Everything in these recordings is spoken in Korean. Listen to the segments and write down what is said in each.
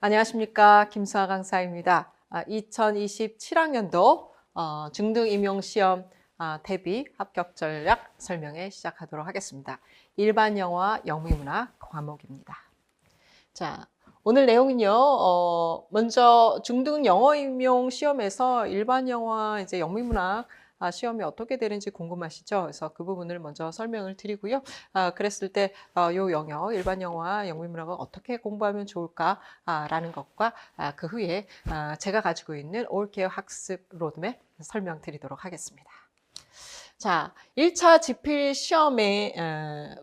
안녕하십니까. 김수아 강사입니다. 2027학년도 중등임용시험 대비 합격 전략 설명회 시작하도록 하겠습니다. 일반 영어와 영미문학 과목입니다. 자, 오늘 내용은요, 먼저 중등 영어 임용 시험에서 일반 영어와 이제 영미문학 시험이 어떻게 되는지 궁금하시죠? 그래서 그 부분을 먼저 설명을 드리고요. 그랬을 때, 요 영역, 일반 영어와 영미문학을 어떻게 공부하면 좋을까라는 것과 그 후에 제가 가지고 있는 올케어 학습 로드맵 설명 드리도록 하겠습니다. 자, 1차 지필 시험에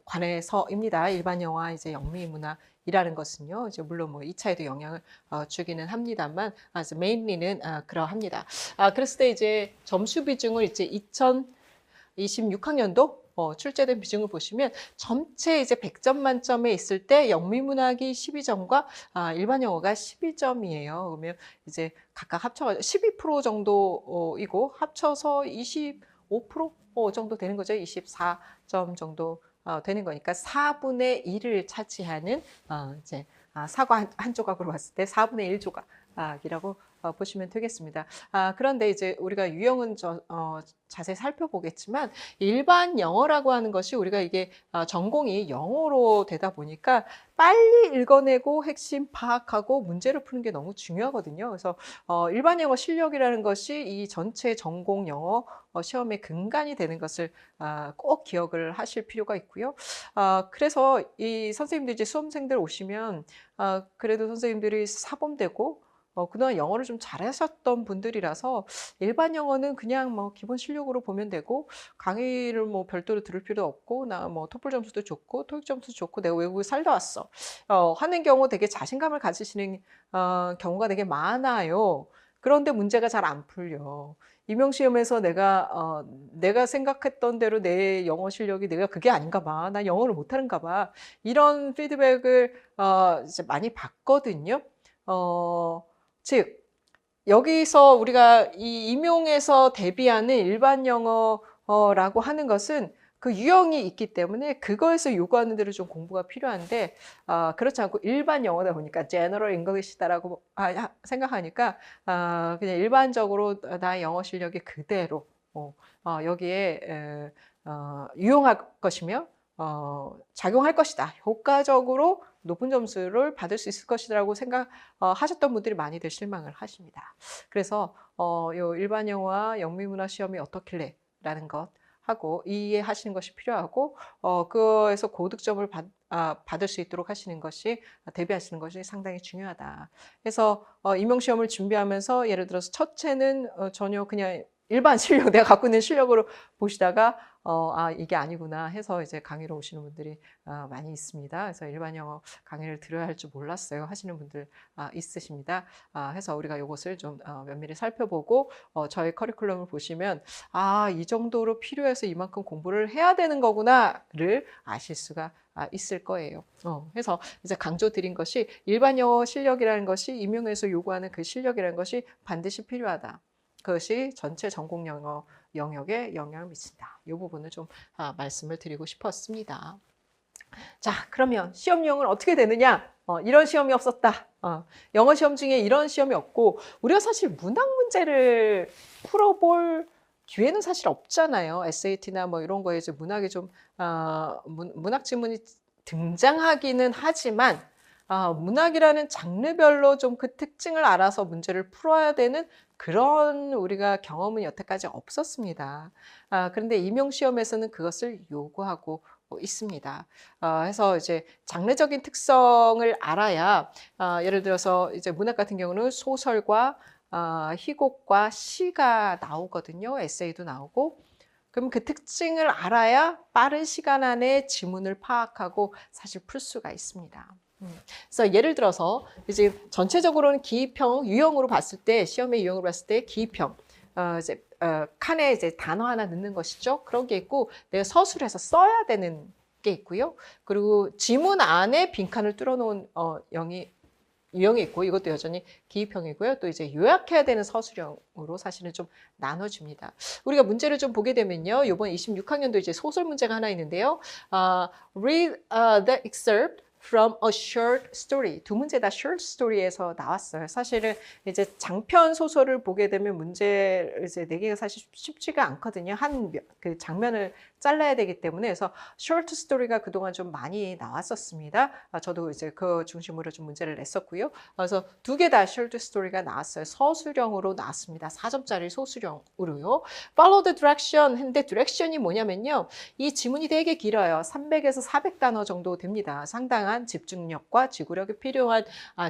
관해서입니다. 일반 영어와 이제 영미문학이라는 것은요, 이제 물론 뭐 2차에도 영향을 주기는 합니다만, 메인리는 그러합니다. 그랬을 때 이제 점수 비중을 이제 2026학년도 출제된 비중을 보시면 전체 이제 100점 만점에 있을 때 영미문학이 12점과 일반 영어가 12점이에요. 그러면 이제 각각 합쳐가지고 12% 정도이고 합쳐서 25% 정도 되는 거죠. 24점 정도 되는 거니까 4분의 1을 차지하는 이제 사과 한 조각으로 봤을 때 4분의 1 조각이라고 보시면 되겠습니다. 그런데 이제 우리가 유형은 자세히 살펴보겠지만 일반 영어라고 하는 것이 우리가 이게 전공이 영어로 되다 보니까 빨리 읽어내고 핵심 파악하고 문제를 푸는 게 너무 중요하거든요. 그래서 일반 영어 실력이라는 것이 이 전체 전공 영어 시험의 근간이 되는 것을 꼭 기억을 하실 필요가 있고요. 그래서 이 선생님들 이제 수험생들 오시면 그래도 선생님들이 사범되고 그동안 영어를 좀 잘하셨던 분들이라서 일반 영어는 그냥 뭐 기본 실력으로 보면 되고 강의를 뭐 별도로 들을 필요 없고 나 뭐 토플 점수도 좋고 토익 점수도 좋고 내가 외국에 살다 왔어 하는 경우 되게 자신감을 가지시는 경우가 되게 많아요. 그런데 문제가 잘 안 풀려. 임용시험에서 내가 생각했던 대로 내 영어 실력이 내가 그게 아닌가 봐. 나 영어를 못하는가 봐. 이런 피드백을 이제 많이 받거든요. 즉, 여기서 우리가 이 임용에서 대비하는 일반 영어라고 하는 것은 그 유형이 있기 때문에 그거에서 요구하는 대로 좀 공부가 필요한데 그렇지 않고 일반 영어다 보니까 General English다라고 생각하니까 그냥 일반적으로 나의 영어 실력이 그대로 여기에 유용할 것이며 작용할 것이다. 효과적으로 높은 점수를 받을 수 있을 것이라고 생각하셨던 분들이 많이들 실망을 하십니다. 그래서 요 일반 영어와 영미문학 시험이 어떻길래 라는 것 하고 이해하시는 것이 필요하고 그거에서 고득점을 받을 수 있도록 하시는 것이 대비하시는 것이 상당히 중요하다. 그래서 임용시험을 준비하면서 예를 들어서 첫째는 전혀 그냥 일반 실력, 내가 갖고 있는 실력으로 보시다가 이게 아니구나 해서 이제 강의로 오시는 분들이 많이 있습니다. 그래서 일반 영어 강의를 들어야 할 줄 몰랐어요 하시는 분들 있으십니다. 해서 우리가 이것을 좀 면밀히 살펴보고 저의 커리큘럼을 보시면 이 정도로 필요해서 이만큼 공부를 해야 되는 거구나를 아실 수가 있을 거예요. 그래서 이제 강조 드린 것이 일반 영어 실력이라는 것이 임용에서 요구하는 그 실력이라는 것이 반드시 필요하다. 그것이 전체 전공 영어 영역에 영향을 미친다. 이 부분을 좀 말씀을 드리고 싶었습니다. 자, 그러면 시험 유형은 어떻게 되느냐? 이런 시험이 없었다. 영어 시험 중에 이런 시험이 없고 우리가 사실 문학 문제를 풀어볼 기회는 사실 없잖아요. SAT나 뭐 이런 거에 이제 문학이 좀 문학 지문이 등장하기는 하지만 문학이라는 장르별로 좀 그 특징을 알아서 문제를 풀어야 되는 그런 우리가 경험은 여태까지 없었습니다. 그런데 임용시험에서는 그것을 요구하고 있습니다. 해서 이제 장르적인 특성을 알아야 예를 들어서 이제 문학 같은 경우는 소설과 희곡과 시가 나오거든요. 에세이도 나오고. 그럼 그 특징을 알아야 빠른 시간 안에 지문을 파악하고 사실 풀 수가 있습니다. 그래서 예를 들어서 이제 전체적으로는 기입형 유형으로 봤을 때 시험의 유형으로 봤을 때 기입형 이제 칸에 이제 단어 하나 넣는 것이죠. 그런 게 있고 내가 서술해서 써야 되는 게 있고요. 그리고 지문 안에 빈칸을 뚫어놓은 유형이 있고 이것도 여전히 기입형이고요. 또 이제 요약해야 되는 서술형으로 사실은 좀 나눠집니다. 우리가 문제를 좀 보게 되면요. 이번 26학년도 이제 소설 문제가 하나 있는데요. Read the excerpt from a short story. 두 문제 다 short story에서 나왔어요. 사실은 이제 장편 소설을 보게 되면 문제를 이제 내기가 사실 쉽지가 않거든요. 그 장면을 잘라야 되기 때문에. 그래서 short story가 그동안 좀 많이 나왔었습니다. 저도 이제 그 중심으로 좀 문제를 냈었고요. 그래서 두 개 다 short story가 나왔어요. 서술형으로 나왔습니다. 4점짜리 서술형으로요. follow the direction 했는데 direction이 뭐냐면요. 이 지문이 되게 길어요. 300에서 400단어 정도 됩니다. 상당한 집중력과 지구력이 필요한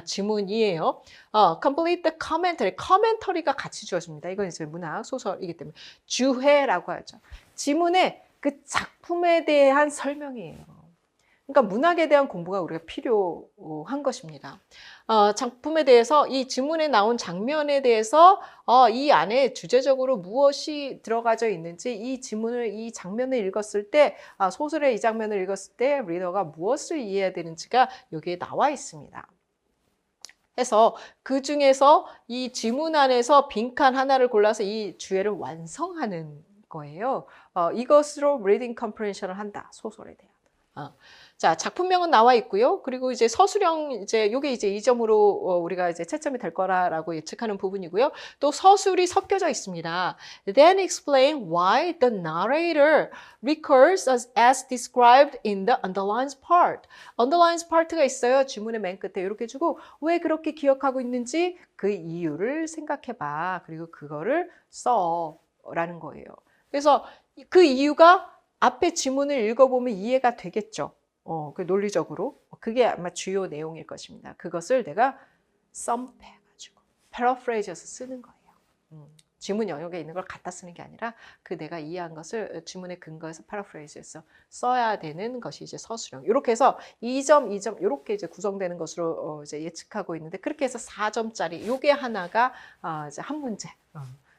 지문이에요. complete the commentary. commentary가 같이 주어집니다. 이건 이제 문학 소설이기 때문에 주해라고 하죠. 지문의 그 작품에 대한 설명이에요. 그러니까 문학에 대한 공부가 우리가 필요한 것입니다. 작품에 대해서 이 지문에 나온 장면에 대해서 이 안에 주제적으로 무엇이 들어가져 있는지 이 지문을 이 장면을 읽었을 때 소설의 이 장면을 읽었을 때 리더가 무엇을 이해해야 되는지가 여기에 나와 있습니다. 해서 그 중에서 이 지문 안에서 빈칸 하나를 골라서 이 주해를 완성하는 거예요. 이것으로 reading comprehension을 한다. 소설에 대한. 자, 작품명은 나와 있고요. 그리고 이제 서술형, 이제 요게 이제 2점으로 우리가 이제 채점이 될 거라고 예측하는 부분이고요. 또 서술이 섞여져 있습니다. Then explain why the narrator recurs as described in the underlined part. underlined part가 있어요. 지문의 맨 끝에 이렇게 주고 왜 그렇게 기억하고 있는지 그 이유를 생각해봐. 그리고 그거를 써라는 거예요. 그래서 그 이유가 앞에 지문을 읽어보면 이해가 되겠죠. 그 논리적으로. 그게 아마 주요 내용일 것입니다. 그것을 내가 썸해가지고 paraphrase해서 쓰는 거예요. 지문 영역에 있는 걸 갖다 쓰는 게 아니라 그 내가 이해한 것을 지문에 근거해서 paraphrase해서 써야 되는 것이 이제 서술형. 이렇게 해서 2점, 2점 이렇게 이제 구성되는 것으로 이제 예측하고 있는데 그렇게 해서 4점짜리 요게 하나가 이제 한 문제.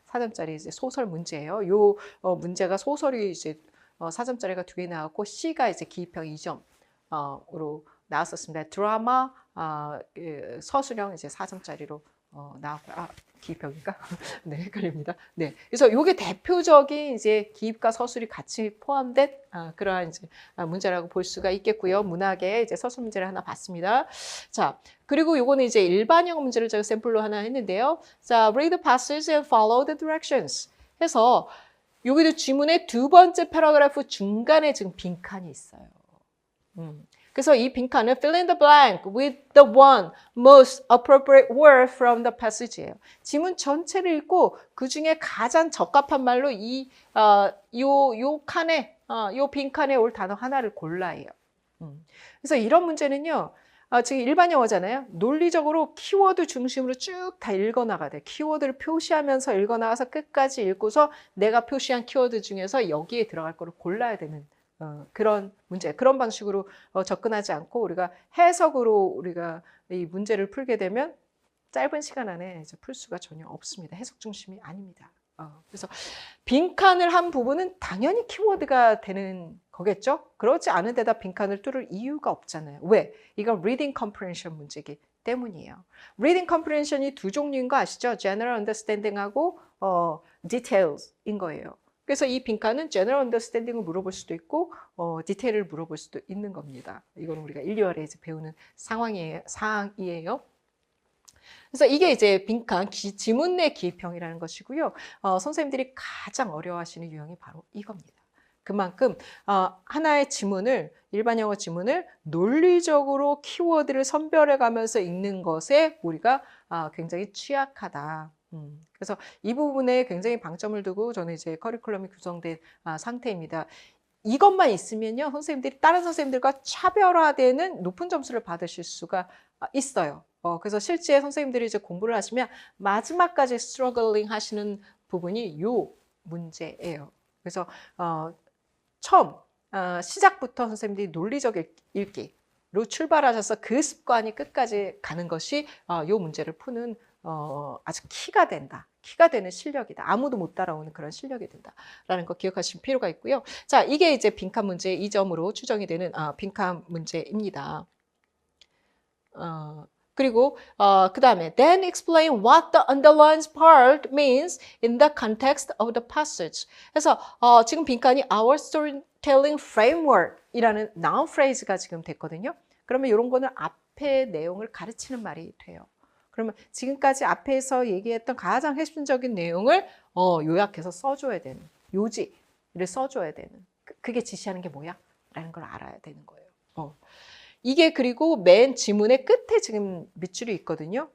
4점짜리 이제 소설 문제예요. 요 문제가 소설이 이제 4점짜리가 2개 나왔고 C가 이제 기입형 2점으로 나왔었습니다. 드라마 서술형 이제 4점짜리로 나왔고요. 기입형인가? 네, 헷갈립니다. 네, 그래서 요게 대표적인 이제 기입과 서술이 같이 포함된 그러한 이제 문제라고 볼 수가 있겠고요. 문학의 이제 서술 문제를 하나 봤습니다. 자, 그리고 요거는 이제 일반형 문제를 제가 샘플로 하나 했는데요. 자, read the passage and follow the directions. 해서 여기도 지문의 두 번째 패러그래프 중간에 지금 빈칸이 있어요. 그래서 이 빈칸은 fill in the blank with the one most appropriate word from the passage예요. 지문 전체를 읽고 그 중에 가장 적합한 말로 요 칸에, 요 빈칸에 올 단어 하나를 골라요. 그래서 이런 문제는요. 지금 일반 영어잖아요. 논리적으로 키워드 중심으로 쭉 다 읽어나가야 돼요. 키워드를 표시하면서 읽어나가서 끝까지 읽고서 내가 표시한 키워드 중에서 여기에 들어갈 거를 골라야 되는 그런 문제. 그런 방식으로 접근하지 않고 우리가 해석으로 우리가 이 문제를 풀게 되면 짧은 시간 안에 이제 풀 수가 전혀 없습니다. 해석 중심이 아닙니다. 그래서 빈칸을 한 부분은 당연히 키워드가 되는 거겠죠? 그렇지 않은 데다 빈칸을 뚫을 이유가 없잖아요. 왜? 이건 reading comprehension 문제이기 때문이에요. reading comprehension이 두 종류인 거 아시죠? general understanding하고 details인 거예요. 그래서 이 빈칸은 general understanding을 물어볼 수도 있고 디테일을 물어볼 수도 있는 겁니다. 이건 우리가 1, 2월에 이제 배우는 사항이에요. 그래서 이게 이제 빈칸 지문 내 기입형이라는 것이고요. 선생님들이 가장 어려워하시는 유형이 바로 이겁니다. 그만큼 하나의 지문을 일반 영어 지문을 논리적으로 키워드를 선별해 가면서 읽는 것에 우리가 굉장히 취약하다. 그래서 이 부분에 굉장히 방점을 두고 저는 이제 커리큘럼이 구성된 상태입니다. 이것만 있으면요, 선생님들이 다른 선생님들과 차별화되는 높은 점수를 받으실 수가 있어요. 그래서 실제 선생님들이 이제 공부를 하시면 마지막까지 스트러글링 하시는 부분이 요 문제예요. 그래서 처음 시작부터 선생님들이 논리적 읽기로 출발하셔서 그 습관이 끝까지 가는 것이 요 문제를 푸는 아주 키가 된다. 키가 되는 실력이다. 아무도 못 따라오는 그런 실력이 된다라는 거 기억하실 필요가 있고요. 자, 이게 이제 빈칸 문제 2점으로 추정이 되는 빈칸 문제입니다. 그리고 그 다음에 then explain what the underlined part means in the context of the passage. 그래서 지금 빈칸이 our storytelling framework 이라는 noun phrase가 지금 됐거든요. 그러면 이런 거는 앞에 내용을 가르치는 말이 돼요. 그러면 지금까지 앞에서 얘기했던 가장 핵심적인 내용을 요약해서 써줘야 되는, 요지를 써줘야 되는, 그게 지시하는 게 뭐야? 라는 걸 알아야 되는 거예요. 이게 그리고 맨 지문의 끝에 지금 밑줄이 있거든요.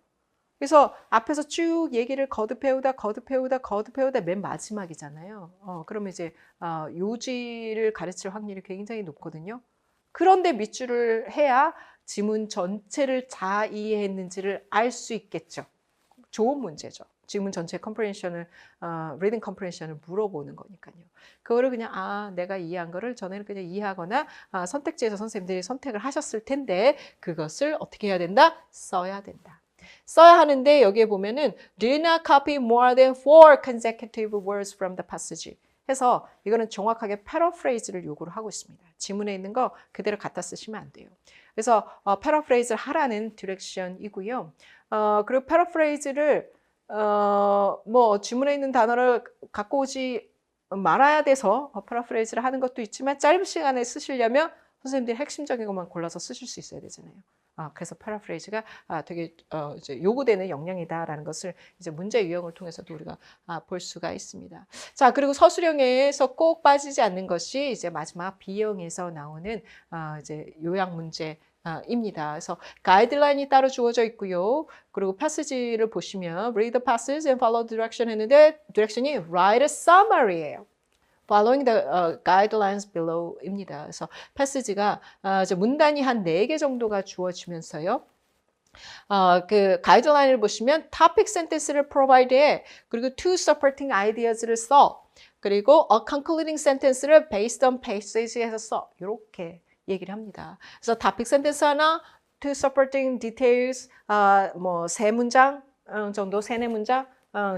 그래서 앞에서 쭉 얘기를 거듭해오다 맨 마지막이잖아요. 그러면 이제 요지를 가르칠 확률이 굉장히 높거든요. 그런데 밑줄을 해야 지문 전체를 다 이해했는지를 알 수 있겠죠. 좋은 문제죠. 지문 전체 컴프레hension을 리딩 컴프레hension을 물어보는 거니까요. 그거를 그냥 내가 이해한 거를 전에는 그냥 이해하거나 선택지에서 선생님들이 선택을 하셨을 텐데 그것을 어떻게 해야 된다? 써야 된다. 써야 하는데 여기에 보면은 do not copy more than 4 consecutive words from the passage 해서 이거는 정확하게 패러프레이즈를 요구를 하고 있습니다. 지문에 있는 거 그대로 갖다 쓰시면 안 돼요. 그래서 패러프레이즈를 하라는 디렉션이고요. 그리고 패러프레이즈를 뭐 지문에 있는 단어를 갖고 오지 말아야 돼서 패러프레이즈를 하는 것도 있지만 짧은 시간에 쓰시려면 선생님들이 핵심적인 것만 골라서 쓰실 수 있어야 되잖아요. 그래서 패러프레이즈가 되게 이제 요구되는 역량이다라는 것을 이제 문제 유형을 통해서도 우리가 볼 수가 있습니다. 자, 그리고 서술형에서 꼭 빠지지 않는 것이 이제 마지막 B형에서 나오는 이제 요약 문제. 입니다. 그래서 가이드라인이 따로 주어져 있고요. 그리고 패시지를 보시면 read the passage and follow the direction 했는데 디렉션이 write a summary예요. Following the guidelines below입니다. 그래서 패시지가 문단이 한 4개 정도가 주어지면서요. 그 가이드라인을 보시면 topic sentence를 provide해. 그리고 two supporting ideas를 써. 그리고 a concluding sentence를 based on passage에서 써. 이렇게 얘기를 합니다. 그래서 topic sentence 하나, two supporting details, 뭐 3문장 정도, 3-4문장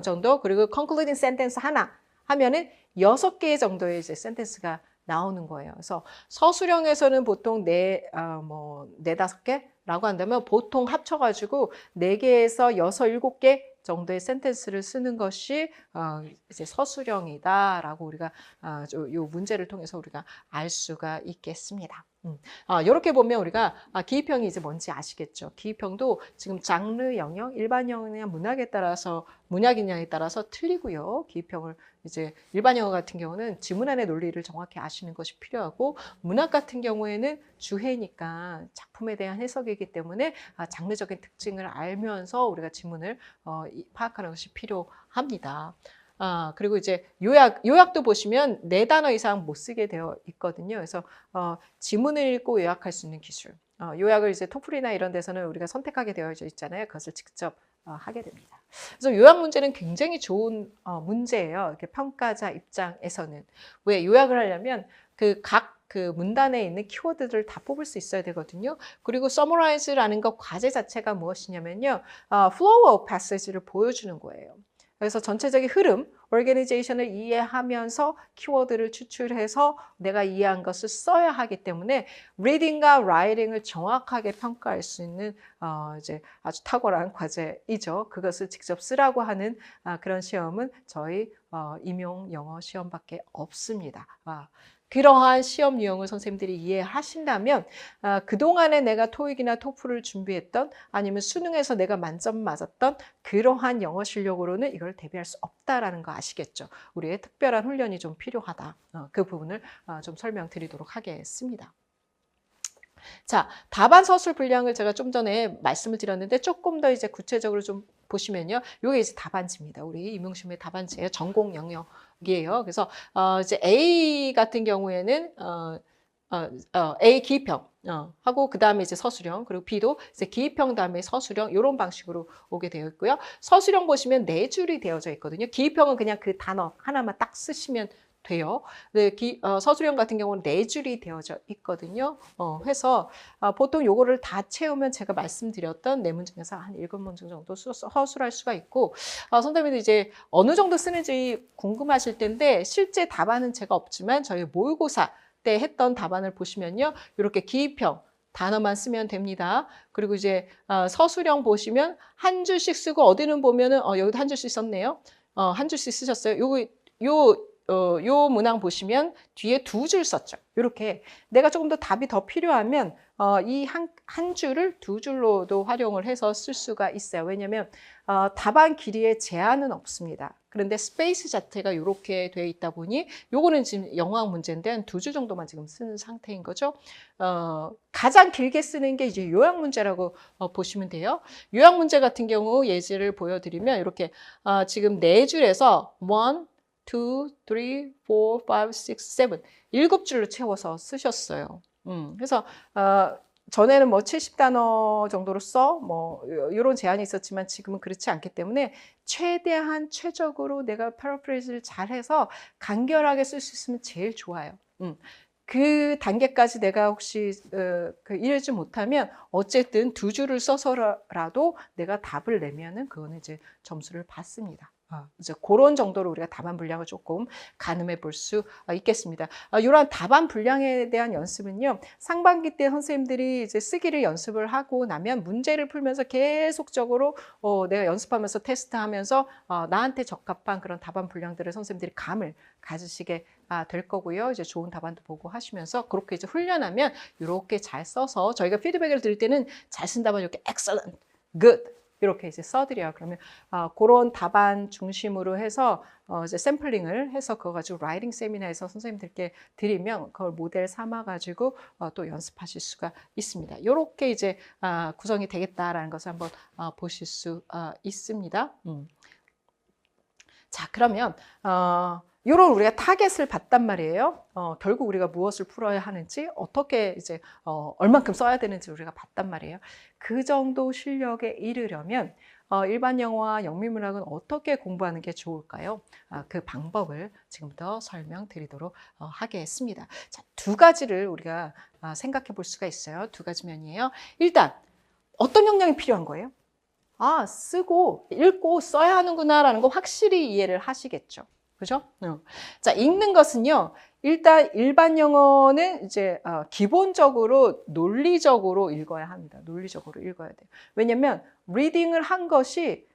정도, 그리고 concluding sentence 하나 하면은 6개 정도의 이제 센텐스가 나오는 거예요. 그래서 서술형에서는 보통 4-5개라고 한다면 보통 합쳐가지고 4개에서 6, 7개 정도의 센텐스를 쓰는 것이 이제 서술형이다라고 우리가 이 문제를 통해서 우리가 알 수가 있겠습니다. 이렇게 보면 우리가 기입형이 이제 뭔지 아시겠죠? 기입형도 지금 장르 영역, 일반 영역이냐 문학이냐에 따라서 틀리고요. 기입형을 이제 일반 영어 같은 경우는 지문안의 논리를 정확히 아시는 것이 필요하고 문학 같은 경우에는 주해니까 작품에 대한 해석이기 때문에 장르적인 특징을 알면서 우리가 지문을 파악하는 것이 필요합니다. 그리고 이제 요약도 보시면 4단어 이상 못 쓰게 되어 있거든요. 그래서 지문을 읽고 요약할 수 있는 기술. 요약을 이제 토플이나 이런 데서는 우리가 선택하게 되어져 있잖아요. 그것을 직접 하게 됩니다. 그래서 요약 문제는 굉장히 좋은 문제예요. 이렇게 평가자 입장에서는. 왜 요약을 하려면 각 문단에 있는 키워드들을 다 뽑을 수 있어야 되거든요. 그리고 summarize라는 것 과제 자체가 무엇이냐면요. flow of passage를 보여주는 거예요. 그래서 전체적인 흐름, organization을 이해하면서 키워드를 추출해서 내가 이해한 것을 써야 하기 때문에 reading과 writing을 정확하게 평가할 수 있는 이제 아주 탁월한 과제이죠. 그것을 직접 쓰라고 하는 그런 시험은 저희 임용 영어 시험밖에 없습니다. 그러한 시험 유형을 선생님들이 이해하신다면 그동안에 내가 토익이나 토플을 준비했던 아니면 수능에서 내가 만점 맞았던 그러한 영어 실력으로는 이걸 대비할 수 없다라는 거 아시겠죠? 우리의 특별한 훈련이 좀 필요하다. 그 부분을 좀 설명드리도록 하겠습니다. 자, 답안 서술 분량을 제가 좀 전에 말씀을 드렸는데 조금 더 이제 구체적으로 좀 보시면요. 이게 이제 답안지입니다. 우리 임용시험의 답안지예요. 전공 영역이에요. 그래서 이제 A 같은 경우에는 A 기입형 하고 그 다음에 이제 서술형 그리고 B도 이제 기입형 다음에 서술형 이런 방식으로 오게 되어 있고요. 서술형 보시면 4줄이 되어져 있거든요. 기입형은 그냥 그 단어 하나만 딱 쓰시면 돼요. 네, 서술형 같은 경우는 4줄이 되어져 있거든요. 해서 보통 요거를 다 채우면 제가 말씀드렸던 4문 중에서 한 7문제 정도 서술할 수가 있고 선생님들 이제 어느 정도 쓰는지 궁금하실 텐데 실제 답안은 제가 없지만 저희 모의고사 때 했던 답안을 보시면요. 이렇게 기입형 단어만 쓰면 됩니다. 그리고 이제 서술형 보시면 한 줄씩 쓰고 어디는 보면은 여기도 한 줄씩 썼네요. 한 줄씩 쓰셨어요. 요 요 문항 보시면 뒤에 두 줄 썼죠. 이렇게 내가 조금 더 답이 더 필요하면 이 한 줄을 두 줄로도 활용을 해서 쓸 수가 있어요. 왜냐하면 답안 길이에 제한은 없습니다. 그런데 스페이스 자체가 이렇게 되어 있다 보니 요거는 지금 영어학 문제인데 한 두 줄 정도만 지금 쓰는 상태인 거죠. 가장 길게 쓰는 게 이제 요약 문제라고 보시면 돼요. 요약 문제 같은 경우 예제를 보여드리면 이렇게 지금 네 줄에서 1, 2, 3, 4, 5, 6, 7 일곱 줄로 채워서 쓰셨어요. 그래서 전에는 뭐 70단어 정도로 써, 뭐 이런 제한이 있었지만 지금은 그렇지 않기 때문에 최대한 최적으로 내가 패러프레이즈를 잘해서 간결하게 쓸 수 있으면 제일 좋아요. 그 단계까지 내가 혹시 이르지 못하면 어쨌든 두 줄을 써서라도 내가 답을 내면은 그거는 이제 점수를 받습니다. 이제 그런 정도로 우리가 답안 분량을 조금 가늠해 볼 수 있겠습니다. 이러한 답안 분량에 대한 연습은요, 상반기 때 선생님들이 이제 쓰기를 연습을 하고 나면 문제를 풀면서 계속적으로 내가 연습하면서 테스트하면서 나한테 적합한 그런 답안 분량들을 선생님들이 감을 가지시게 될 거고요. 이제 좋은 답안도 보고 하시면서 그렇게 이제 훈련하면 이렇게 잘 써서 저희가 피드백을 드릴 때는 잘 쓴다면 이렇게 excellent, good 이렇게 이제 써드려요. 그러면 그런 답안 중심으로 해서 이제 샘플링을 해서 그거 가지고 라이팅 세미나에서 선생님들께 드리면 그걸 모델 삼아 가지고 또 연습하실 수가 있습니다. 이렇게 이제 구성이 되겠다라는 것을 한번 보실 수 있습니다. 자, 그러면 이런 우리가 타겟을 봤단 말이에요. 결국 우리가 무엇을 풀어야 하는지, 어떻게 이제 얼만큼 써야 되는지 우리가 봤단 말이에요. 그 정도 실력에 이르려면 일반 영어와 영미문학은 어떻게 공부하는 게 좋을까요? 그 방법을 지금부터 설명드리도록 하겠습니다. 자, 두 가지를 우리가 생각해 볼 수가 있어요. 두 가지 면이에요. 일단 어떤 역량이 필요한 거예요? 쓰고 읽고 써야 하는구나라는 거 확실히 이해를 하시겠죠. 그죠? 자, 읽는 것은요, 일단 일반 영어는 이제 기본적으로 논리적으로 읽어야 합니다. 논리적으로 읽어야 돼요. 왜냐면 리딩을 한 것이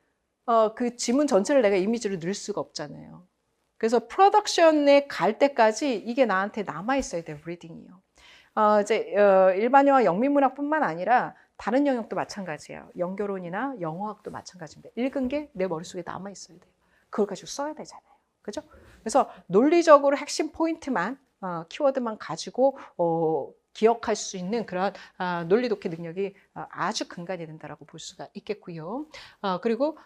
그 지문 전체를 내가 이미지로 넣을 수가 없잖아요. 그래서 프로덕션에 갈 때까지 이게 나한테 남아 있어야 돼요. 리딩이요. 이제 일반 영어 영미문학뿐만 아니라 다른 영역도 마찬가지예요. 영교론이나 영어학도 마찬가지입니다. 읽은 게 내 머릿속에 남아 있어야 돼요. 그걸 가지고 써야 되잖아요. 그죠? 그래서 논리적으로 핵심 포인트만, 키워드만 가지고 기억할 수 있는 그런 논리 독해 능력이 아주 근간이 된다라고 볼 수가 있겠고요. 그리고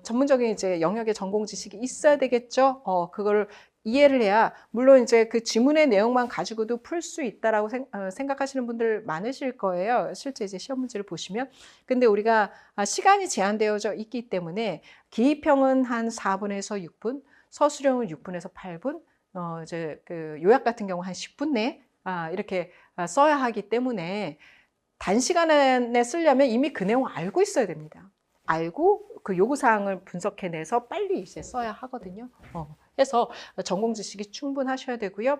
전문적인 이제 영역의 전공 지식이 있어야 되겠죠. 그거를 이해를 해야 물론 이제 그 지문의 내용만 가지고도 풀 수 있다라고 생각하시는 분들 많으실 거예요. 실제 이제 시험 문제를 보시면. 근데 우리가 시간이 제한되어져 있기 때문에 기입형은 한 4분에서 6분, 서술형은 6분에서 8분, 이제 그 요약 같은 경우 한 10분 내 이렇게 써야 하기 때문에 단시간 안에 쓰려면 이미 그 내용 알고 있어야 됩니다. 알고 그 요구사항을 분석해내서 빨리 이제 써야 하거든요. 해서 전공 지식이 충분하셔야 되고요.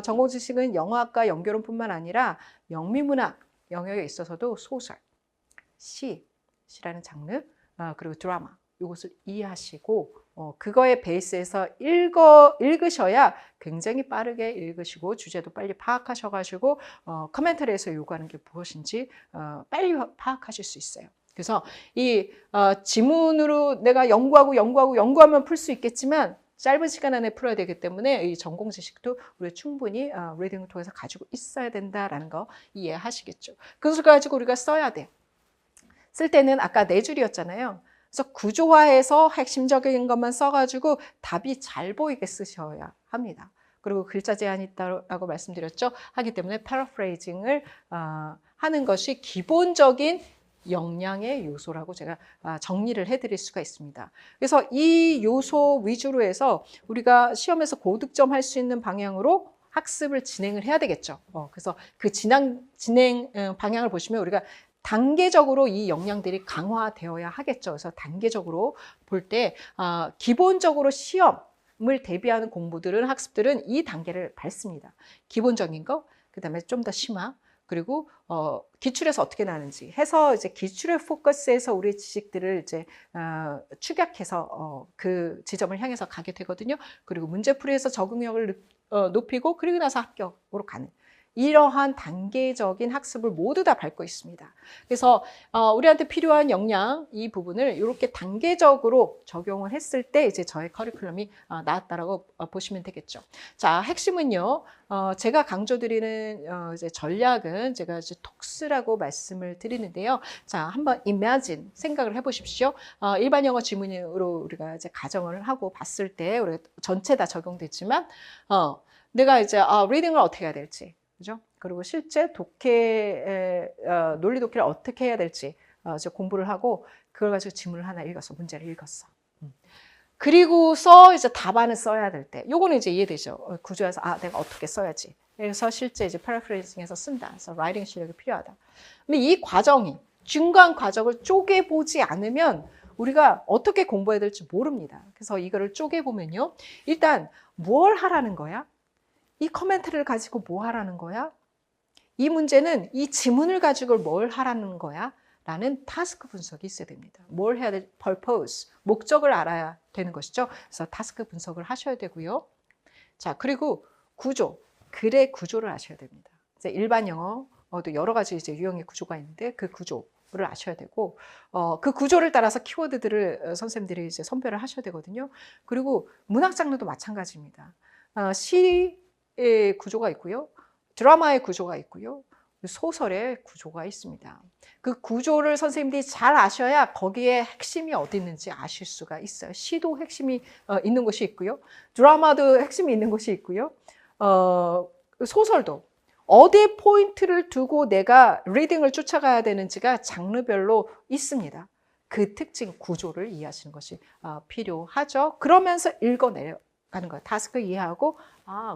전공 지식은 영어학과 영교론뿐만 아니라 영미문학 영역에 있어서도 소설, 시라는 장르, 그리고 드라마 이것을 이해하시고 그거에 베이스에서 읽으셔야 굉장히 빠르게 읽으시고 주제도 빨리 파악하셔가지고 커멘터리에서 요구하는 게 무엇인지 빨리 파악하실 수 있어요. 그래서 이 지문으로 내가 연구하면 풀 수 있겠지만 짧은 시간 안에 풀어야 되기 때문에 이 전공 지식도 우리가 충분히 리딩을 통해서 가지고 있어야 된다라는 거 이해하시겠죠. 그것을 가지고 우리가 써야 돼요. 쓸 때는 아까 네 줄이었잖아요. 그래서 구조화해서 핵심적인 것만 써가지고 답이 잘 보이게 쓰셔야 합니다. 그리고 글자 제한이 있다고 말씀드렸죠. 하기 때문에 패러프레이징을 하는 것이 기본적인 역량의 요소라고 제가 정리를 해드릴 수가 있습니다. 그래서 이 요소 위주로 해서 우리가 시험에서 고득점 할 수 있는 방향으로 학습을 진행을 해야 되겠죠. 그래서 그 진행 방향을 보시면 우리가 단계적으로 이 역량들이 강화되어야 하겠죠. 그래서 단계적으로 볼 때 기본적으로 시험을 대비하는 공부들은 학습들은 이 단계를 밟습니다. 기본적인 거, 그 다음에 좀 더 심화, 그리고 기출에서 어떻게 나는지 해서 이제 기출의 포커스에서 우리의 지식들을 이제 축약해서 그 지점을 향해서 가게 되거든요. 그리고 문제풀이에서 적응력을 높이고 그리고 나서 합격으로 가는 이러한 단계적인 학습을 모두 다 밟고 있습니다. 그래서 우리한테 필요한 역량 이 부분을 이렇게 단계적으로 적용을 했을 때 이제 저의 커리큘럼이 나왔다라고 보시면 되겠죠. 자, 핵심은요. 제가 강조드리는 이제 전략은 제가 이제 톡스라고 말씀을 드리는데요. 자, 한번 imagine 생각을 해보십시오. 일반 영어 지문으로 우리가 이제 가정을 하고 봤을 때 우리가 전체 다 적용됐지만 내가 이제 리딩을 어떻게 해야 될지. 그죠? 그리고 실제 논리 독해를 어떻게 해야 될지 이제 공부를 하고 그걸 가지고 지문을 하나 읽었어. 문제를 읽었어. 그리고서 이제 답안을 써야 될 때, 요거는 이제 이해되죠. 구조에서 내가 어떻게 써야지. 그래서 실제 이제 패러프레이징해서 쓴다. 그래서 라이팅 실력이 필요하다. 근데 이 과정이 중간 과정을 쪼개보지 않으면 우리가 어떻게 공부해야 될지 모릅니다. 그래서 이거를 쪼개보면요. 일단 뭘 하라는 거야? 이 커멘트를 가지고 뭐 하라는 거야? 이 문제는 이 지문을 가지고 뭘 하라는 거야? 라는 타스크 분석이 있어야 됩니다. 뭘 해야 돼? purpose, 목적을 알아야 되는 것이죠. 그래서 타스크 분석을 하셔야 되고요. 자, 그리고 구조, 글의 구조를 아셔야 됩니다. 이제 일반 영어도 여러 가지 이제 유형의 구조가 있는데 그 구조를 아셔야 되고, 그 구조를 따라서 키워드들을 선생님들이 이제 선별을 하셔야 되거든요. 그리고 문학 장르도 마찬가지입니다. 시의 구조가 있고요. 드라마의 구조가 있고요. 소설의 구조가 있습니다. 그 구조를 선생님들이 잘 아셔야 거기에 핵심이 어디 있는지 아실 수가 있어요. 시도 핵심이 있는 곳이 있고요. 드라마도 핵심이 있는 곳이 있고요. 소설도 어디 포인트를 두고 내가 리딩을 쫓아가야 되는지가 장르별로 있습니다. 그 특징 구조를 이해하시는 것이 필요하죠. 그러면서 읽어내요. 가는 거예요. 타스크 이해하고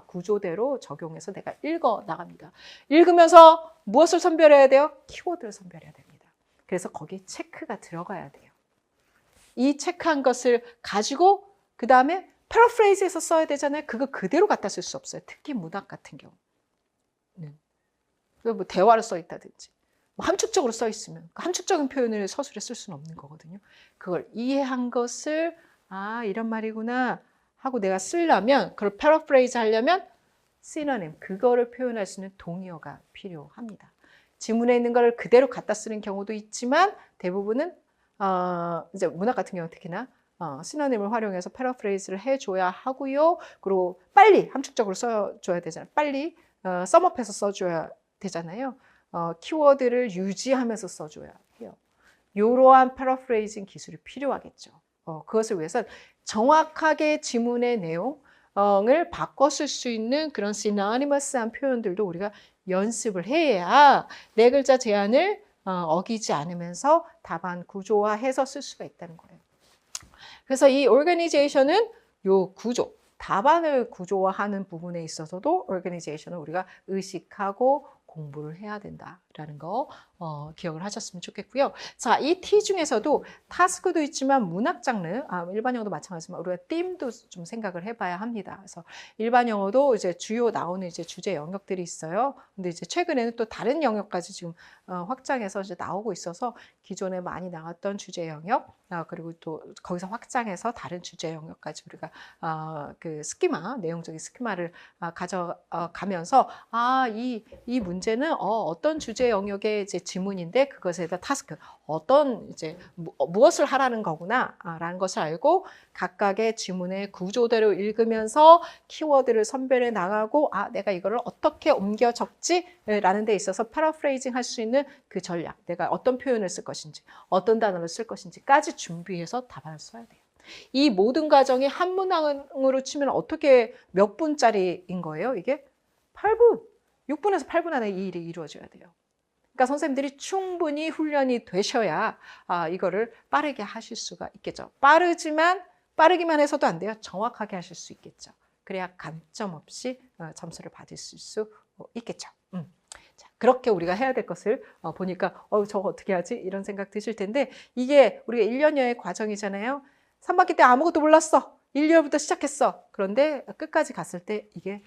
구조대로 적용해서 내가 읽어 나갑니다. 읽으면서 무엇을 선별해야 돼요? 키워드를 선별해야 됩니다. 그래서 거기 체크가 들어가야 돼요. 이 체크한 것을 가지고 그 다음에 패러프레이즈에서 써야 되잖아요. 그거 그대로 갖다 쓸 수 없어요. 특히 문학 같은 경우는. 뭐 대화를 써 있다든지 뭐 함축적으로 써 있으면 함축적인 표현을 서술에 쓸 수는 없는 거거든요. 그걸 이해한 것을 이런 말이구나 하고 내가 쓰려면, 그걸 패러프레이즈 하려면 시노님, 그거를 표현할 수 있는 동의어가 필요합니다. 지문에 있는 걸 그대로 갖다 쓰는 경우도 있지만 대부분은 이제 문학 같은 경우 특히나 시노님을 활용해서 패러프레이즈를 해줘야 하고요. 그리고 빨리 함축적으로 써줘야 되잖아요. 빨리 썸업해서 써줘야 되잖아요. 키워드를 유지하면서 써줘야 해요. 이러한 패러프레이징 기술이 필요하겠죠. 그것을 위해서 정확하게 지문의 내용을 바꿔 쓸 수 있는 그런 시노니머스한 표현들도 우리가 연습을 해야 네 글자 제한을 어기지 않으면서 답안 구조화해서 쓸 수가 있다는 거예요. 그래서 이 오르가니제이션은 요 구조, 답안을 구조화하는 부분에 있어서도 오르가니제이션을 우리가 의식하고 공부를 해야 된다라는 거 기억을 하셨으면 좋겠고요. 자, 이 T 중에서도 타스크도 있지만 문학 장르, 일반 영어도 마찬가지지만 우리가 팀도 좀 생각을 해봐야 합니다. 그래서 일반 영어도 이제 주요 나오는 이제 주제 영역들이 있어요. 근데 이제 최근에는 또 다른 영역까지 지금 확장해서 이제 나오고 있어서 기존에 많이 나왔던 주제 영역, 그리고 또 거기서 확장해서 다른 주제 영역까지 우리가 그 스키마, 내용적인 스키마를 가져가면서 이 문제는 어떤 주제 영역의 이제 지문인데 그것에다 타스크, 어떤 이제 무엇을 하라는 거구나라는 것을 알고 각각의 지문의 구조대로 읽으면서 키워드를 선별해 나가고 내가 이거를 어떻게 옮겨 적지라는 데 있어서 패러프레이징 할 수 있는 그 전략, 내가 어떤 표현을 쓸 것인지 어떤 단어를 쓸 것인지까지 준비해서 답안을 써야 돼요. 이 모든 과정이 한 문항으로 치면 어떻게 몇 분짜리인 거예요? 이게 8분, 6분에서 8분 안에 이 일이 이루어져야 돼요. 그러니까 선생님들이 충분히 훈련이 되셔야 이거를 빠르게 하실 수가 있겠죠. 빠르기만 해서도 안 돼요. 정확하게 하실 수 있겠죠. 그래야 감점 없이 점수를 받을 수 있겠죠. 자, 그렇게 우리가 해야 될 것을 보니까 저거 어떻게 하지? 이런 생각 드실 텐데 이게 우리가 1년여의 과정이잖아요. 3학기 때 아무것도 몰랐어. 1년부터 시작했어. 그런데 끝까지 갔을 때 이게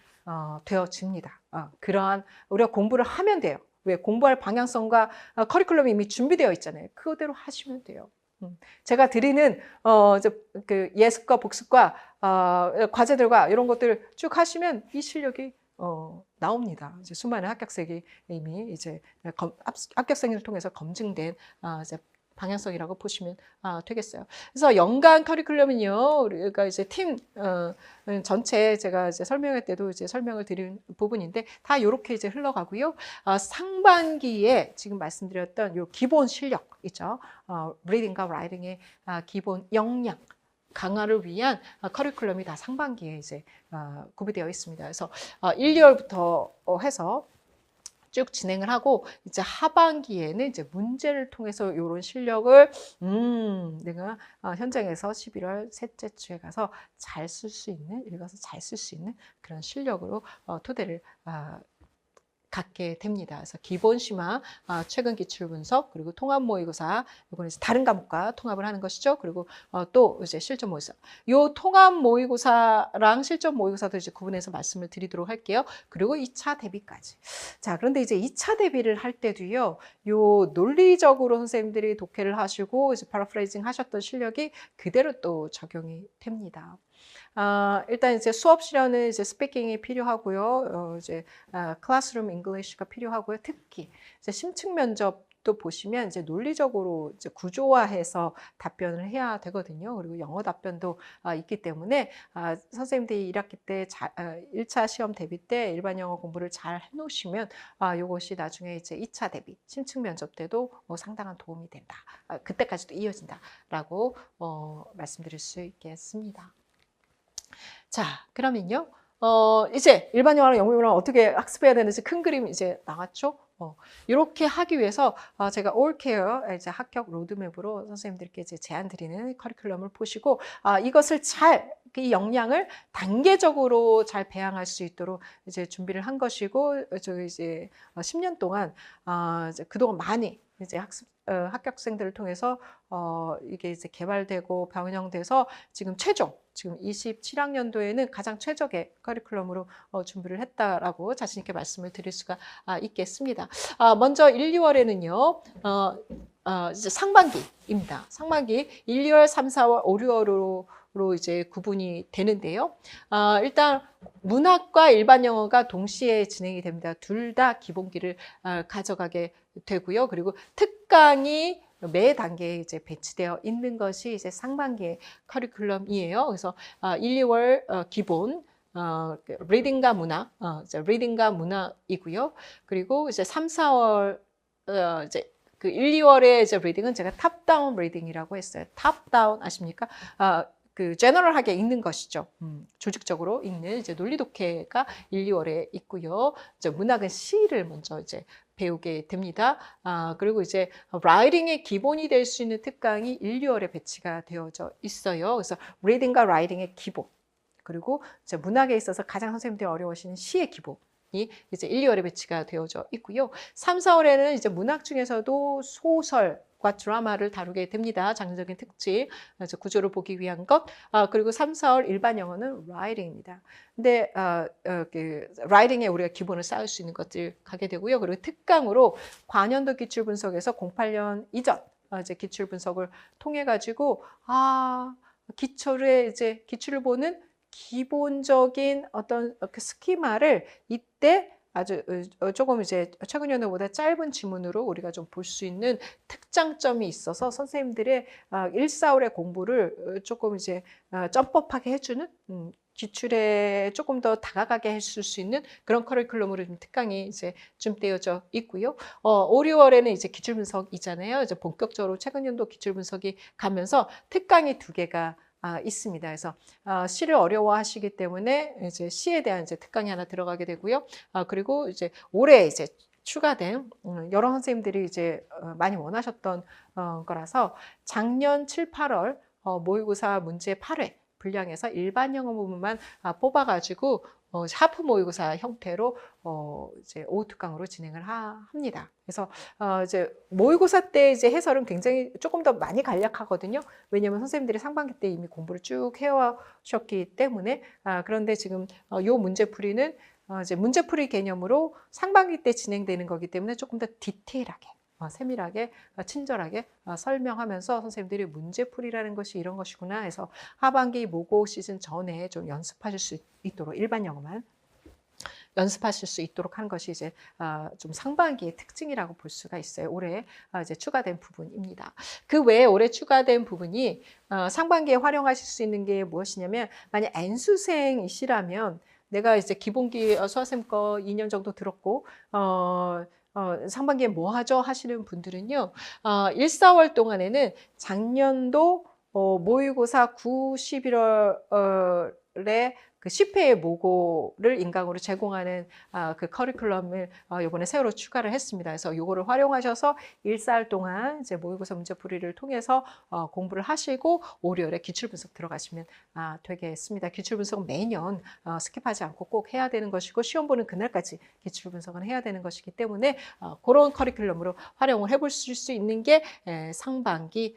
되어집니다. 그러한 우리가 공부를 하면 돼요. 왜 공부할 방향성과 커리큘럼이 이미 준비되어 있잖아요. 그거대로 하시면 돼요. 제가 드리는 이제 그 예습과 복습과 과제들과 이런 것들을 쭉 하시면 이 실력이 나옵니다. 이제 수많은 합격생이 이미 이제 합격생을 통해서 검증된 이제 방향성이라고 보시면 되겠어요. 그래서 연간 커리큘럼은요, 우리가 이제 팀 전체 제가 이제 설명할 때도 이제 설명을 드린 부분인데 다 이렇게 이제 흘러가고요. 상반기에 지금 말씀드렸던 요 기본 실력 있죠. 리딩과 라이팅의 기본 역량 강화를 위한 커리큘럼이 다 상반기에 이제 구비되어 있습니다. 그래서 1, 2월부터 해서 쭉 진행을 하고 이제 하반기에는 이제 문제를 통해서 이런 실력을 내가 현장에서 11월 셋째 주에 가서 잘 쓸 수 있는 읽어서 잘 쓸 수 있는 그런 실력으로 토대를 갖게 됩니다. 그래서 기본 심화, 최근 기출 분석, 그리고 통합 모의고사, 이거는 이제 다른 과목과 통합을 하는 것이죠. 그리고 또 이제 실전 모의고사. 요 통합 모의고사랑 실전 모의고사도 이제 구분해서 말씀을 드리도록 할게요. 그리고 2차 대비까지. 자, 그런데 이제 2차 대비를 할 때도요, 요 논리적으로 선생님들이 독해를 하시고 이제 파라프레이징 하셨던 실력이 그대로 또 적용이 됩니다. 일단 이제 수업 실현은 이제 스피킹이 필요하고요. 이제 클래스룸 잉글리시가 필요하고요. 특히 이제 심층 면접도 보시면 이제 논리적으로 이제 구조화해서 답변을 해야 되거든요. 그리고 영어 답변도 있기 때문에 선생님들이 1학기 때 1차 시험 대비 때 일반 영어 공부를 잘 해놓으시면 이것이 나중에 이제 2차 대비 심층 면접 때도 상당한 도움이 된다. 그때까지도 이어진다라고 말씀드릴 수 있겠습니다. 자, 그러면요. 이제 일반 영어랑 영어 영어랑 어떻게 학습해야 되는지 큰 그림 이제 나왔죠? 이렇게 하기 위해서 제가 올케어 이제 합격 로드맵으로 선생님들께 이제 제안 드리는 커리큘럼을 보시고 이것을 이 역량을 단계적으로 잘 배양할 수 있도록 이제 준비를 한 것이고 저희 이제 10년 동안 이제 그동안 많이 이제 합격생들을 통해서 이게 이제 개발되고 변형돼서 지금 27학년도에는 가장 최적의 커리큘럼으로 준비를 했다라고 자신 있게 말씀을 드릴 수가 있겠습니다. 먼저 1, 2월에는요. 이제 상반기입니다. 상반기 1, 2월, 3, 4월, 5, 6월로 이제 구분이 되는데요. 일단 문학과 일반 영어가 동시에 진행이 됩니다. 둘 다 기본기를 가져가게 되고요. 그리고 특강이 매 단계에 이제 배치되어 있는 것이 이제 상반기의 커리큘럼이에요. 그래서 1, 2월 기본 리딩과 문학, 리딩과 문학이고요. 그리고 이제 3, 4월 이제 그 1, 2월에 이제 리딩은 제가 탑다운 리딩이라고 했어요. 탑다운 아십니까? 그 제너럴하게 읽는 것이죠. 조직적으로 읽는 이제 논리 독해가 1, 2월에 있고요. 이제 문학은 시를 먼저 이제 배우게 됩니다. 그리고 이제 라이팅의 기본이 될 수 있는 특강이 1, 2월에 배치가 되어져 있어요. 그래서 리딩과 라이팅의 기본. 그리고 이제 문학에 있어서 가장 선생님들이 어려워하시는 시의 기본이 이제 1, 2월에 배치가 되어져 있고요. 3, 4월에는 이제 문학 중에서도 소설과 드라마를 다루게 됩니다. 장르적인 특징, 그래서 구조를 보기 위한 것. 그리고 3, 4월 일반 영어는 라이팅입니다. 근데 그 라이팅에 우리가 기본을 쌓을 수 있는 것들 가게 되고요. 그리고 특강으로 과년도 기출 분석에서 08년 이전 이제 기출 분석을 통해 가지고 기출을 보는 기본적인 어떤 그 스키마를 이때 아주 조금 이제 최근 연도보다 짧은 지문으로 우리가 좀 볼 수 있는 특장점이 있어서 선생님들의 1, 4월의 공부를 조금 이제 점프업하게 해주는 기출에 조금 더 다가가게 해줄 수 있는 그런 커리큘럼으로 좀 특강이 이제 좀 되어져 있고요. 5, 6월에는 이제 기출 분석이잖아요. 이제 본격적으로 최근 연도 기출 분석이 가면서 특강이 2개가 있습니다. 그래서 시를 어려워하시기 때문에 이제 시에 대한 이제 특강이 하나 들어가게 되고요. 그리고 이제 올해 이제 추가된 여러 선생님들이 이제 많이 원하셨던 거라서 작년 7, 8월 모의고사 문제 8회 분량에서 일반 영어 부분만 뽑아가지고 하프 모의고사 형태로 이제 오후 특강으로 진행을 합니다. 그래서 이제 모의고사 때 이제 해설은 굉장히 조금 더 많이 간략하거든요. 왜냐하면 선생님들이 상반기 때 이미 공부를 쭉 해오셨기 때문에 그런데 지금 요 문제풀이는 이제 문제풀이 개념으로 상반기 때 진행되는 거기 때문에 조금 더 디테일하게, 세밀하게, 친절하게 설명하면서 선생님들이 문제풀이라는 것이 이런 것이구나 해서 하반기 모고 시즌 전에 좀 연습하실 수 있도록 일반 영어만 연습하실 수 있도록 하는 것이 이제 좀 상반기의 특징이라고 볼 수가 있어요. 올해 이제 추가된 부분입니다. 그 외에 올해 추가된 부분이 상반기에 활용하실 수 있는 게 무엇이냐면 만약 N수생이시라면 내가 이제 기본기 수학쌤 거 2년 정도 들었고 상반기에 뭐 하죠? 하시는 분들은요. 1, 4월 동안에는 작년도 모의고사 9, 11월에 그 10회의 모고를 인강으로 제공하는 그 커리큘럼을 이번에 새로 추가를 했습니다. 그래서 이거를 활용하셔서 1, 4월 동안 이제 모의고사 문제풀이를 통해서 공부를 하시고 5, 6월에 기출분석 들어가시면 되겠습니다. 기출분석은 매년 스킵하지 않고 꼭 해야 되는 것이고 시험 보는 그날까지 기출분석은 해야 되는 것이기 때문에 그런 커리큘럼으로 활용을 해볼 수 있는 게 상반기입니다.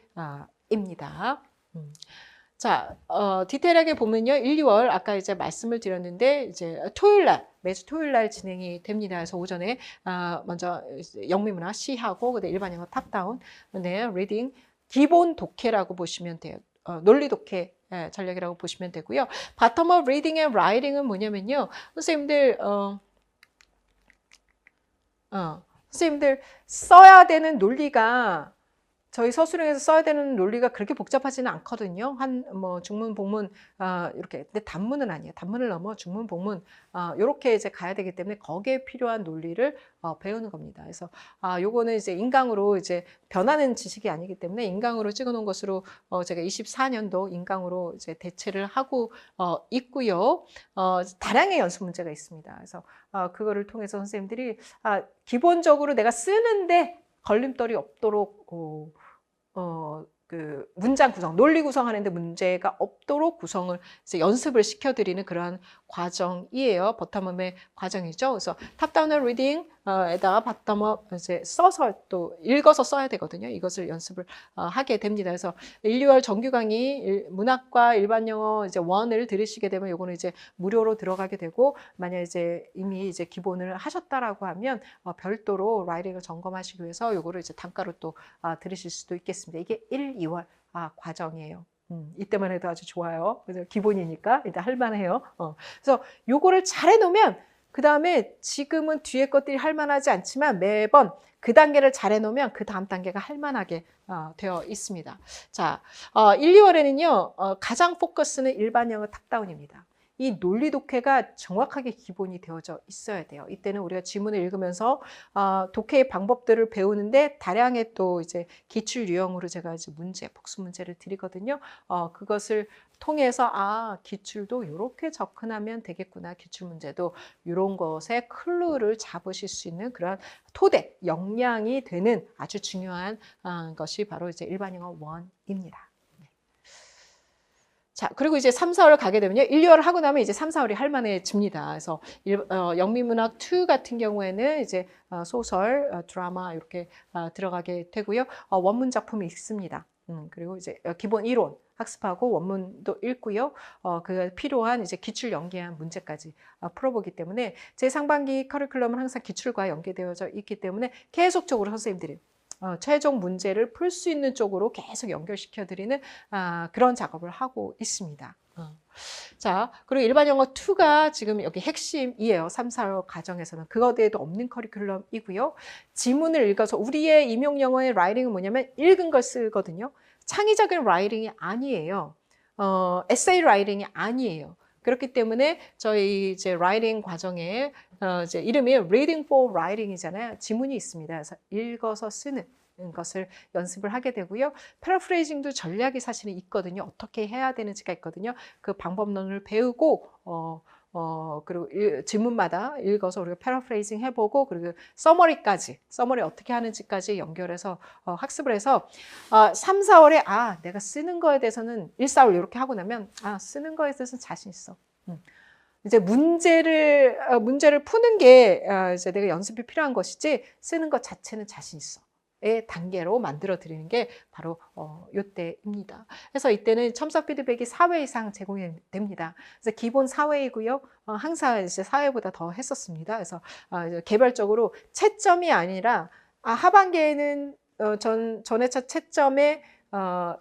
자, 디테일하게 보면요. 1, 2월 아까 이제 말씀을 드렸는데 이제 토요일 날 매주 토요일 날 진행이 됩니다. 그래서 오전에 먼저 영미문화 C하고 그다음에 일반 영어 탑다운, 네, 리딩 기본 독해라고 보시면 돼요. 논리 독해 전략이라고 보시면 되고요. 바텀업 리딩 앤 라이팅은 뭐냐면요. 선생님들 선생님들 써야 되는 논리가 저희 서술형에서 써야 되는 논리가 그렇게 복잡하지는 않거든요. 뭐 중문, 복문 이렇게. 근데 단문은 아니에요. 단문을 넘어 중문, 복문 이렇게 이제 가야 되기 때문에 거기에 필요한 논리를 배우는 겁니다. 그래서 요거는 이제 인강으로 이제 변하는 지식이 아니기 때문에 인강으로 찍어놓은 것으로 제가 24년도 인강으로 이제 대체를 하고 있고요. 다량의 연습 문제가 있습니다. 그래서 그거를 통해서 선생님들이 기본적으로 내가 쓰는데 걸림돌이 없도록 그 문장 구성, 논리 구성하는데 문제가 없도록 구성을 이제 연습을 시켜드리는 그러한 과정이에요. 버텀업의 과정이죠. 그래서 탑다운의 리딩에다가 바텀업 이제 써서 또 읽어서 써야 되거든요. 이것을 연습을 하게 됩니다. 그래서 1, 2월 정규 강의 문학과 일반 영어 이제 1을 들으시게 되면 요거는 이제 무료로 들어가게 되고 만약 이제 이미 이제 기본을 하셨다라고 하면 별도로 라이팅을 점검하시기 위해서 요거를 이제 단가로 또 들으실 수도 있겠습니다. 이게 1, 2월 과정이에요. 이때만 해도 아주 좋아요. 그래서 기본이니까 일단 할만해요. 그래서 요거를 잘 해놓으면 그 다음에 지금은 뒤에 것들이 할만하지 않지만 매번 그 단계를 잘 해놓으면 그 다음 단계가 할만하게 되어 있습니다. 자, 1, 2월에는요 가장 포커스는 일반 영어 탑다운입니다. 이 논리 독해가 정확하게 기본이 되어져 있어야 돼요. 이때는 우리가 지문을 읽으면서 독해의 방법들을 배우는데 다량의 또 이제 기출 유형으로 제가 이제 문제, 복수 문제를 드리거든요. 그것을 통해서 기출도 이렇게 접근하면 되겠구나. 기출 문제도 이런 것에 클루를 잡으실 수 있는 그런 토대, 역량이 되는 아주 중요한 것이 바로 이제 일반 영어 1입니다. 자, 그리고 이제 3, 4월 가게 되면요. 1, 2월 하고 나면 이제 3, 4월이 할만해집니다. 그래서 영미문학 2 같은 경우에는 이제 소설, 드라마 이렇게 들어가게 되고요. 원문 작품이 있습니다. 그리고 이제 기본 이론 학습하고 원문도 읽고요. 그 필요한 이제 기출 연계한 문제까지 풀어보기 때문에 제 상반기 커리큘럼은 항상 기출과 연계되어져 있기 때문에 계속적으로 선생님들이 최종 문제를 풀 수 있는 쪽으로 계속 연결시켜드리는 그런 작업을 하고 있습니다. 자, 그리고 일반 영어 2가 지금 여기 핵심이에요. 3, 4월 과정에서는. 그거에도 없는 커리큘럼이고요. 지문을 읽어서 우리의 임용 영어의 라이팅은 뭐냐면 읽은 걸 쓰거든요. 창의적인 라이팅이 아니에요. 에세이 라이팅이 아니에요. 그렇기 때문에 저희 이제 라이팅 과정에 이제 이름이 Reading for Writing이잖아요. 지문이 있습니다. 그래서 읽어서 쓰는 것을 연습을 하게 되고요. 패러프레이징도 전략이 사실은 있거든요. 어떻게 해야 되는지가 있거든요. 그 방법론을 배우고 그리고 지문마다 읽어서 우리가 패러프레이징 해보고 그리고 서머리 어떻게 하는지까지 연결해서 학습을 해서 3, 4월에 내가 쓰는 거에 대해서는 1, 4월 이렇게 하고 나면 쓰는 거에 대해서는 자신 있어. 이제 문제를 푸는 게 이제 내가 연습이 필요한 것이지 쓰는 것 자체는 자신 있어. 단계로 만들어 드리는 게 바로 요때입니다. 그래서 이때는 첨삭 피드백이 4회 이상 제공이 됩니다. 그래서 기본 4회이고요. 항상 이제 4회보다 더 했었습니다. 그래서 이제 개별적으로 채점이 아니라 하반기에는 전회차 채점에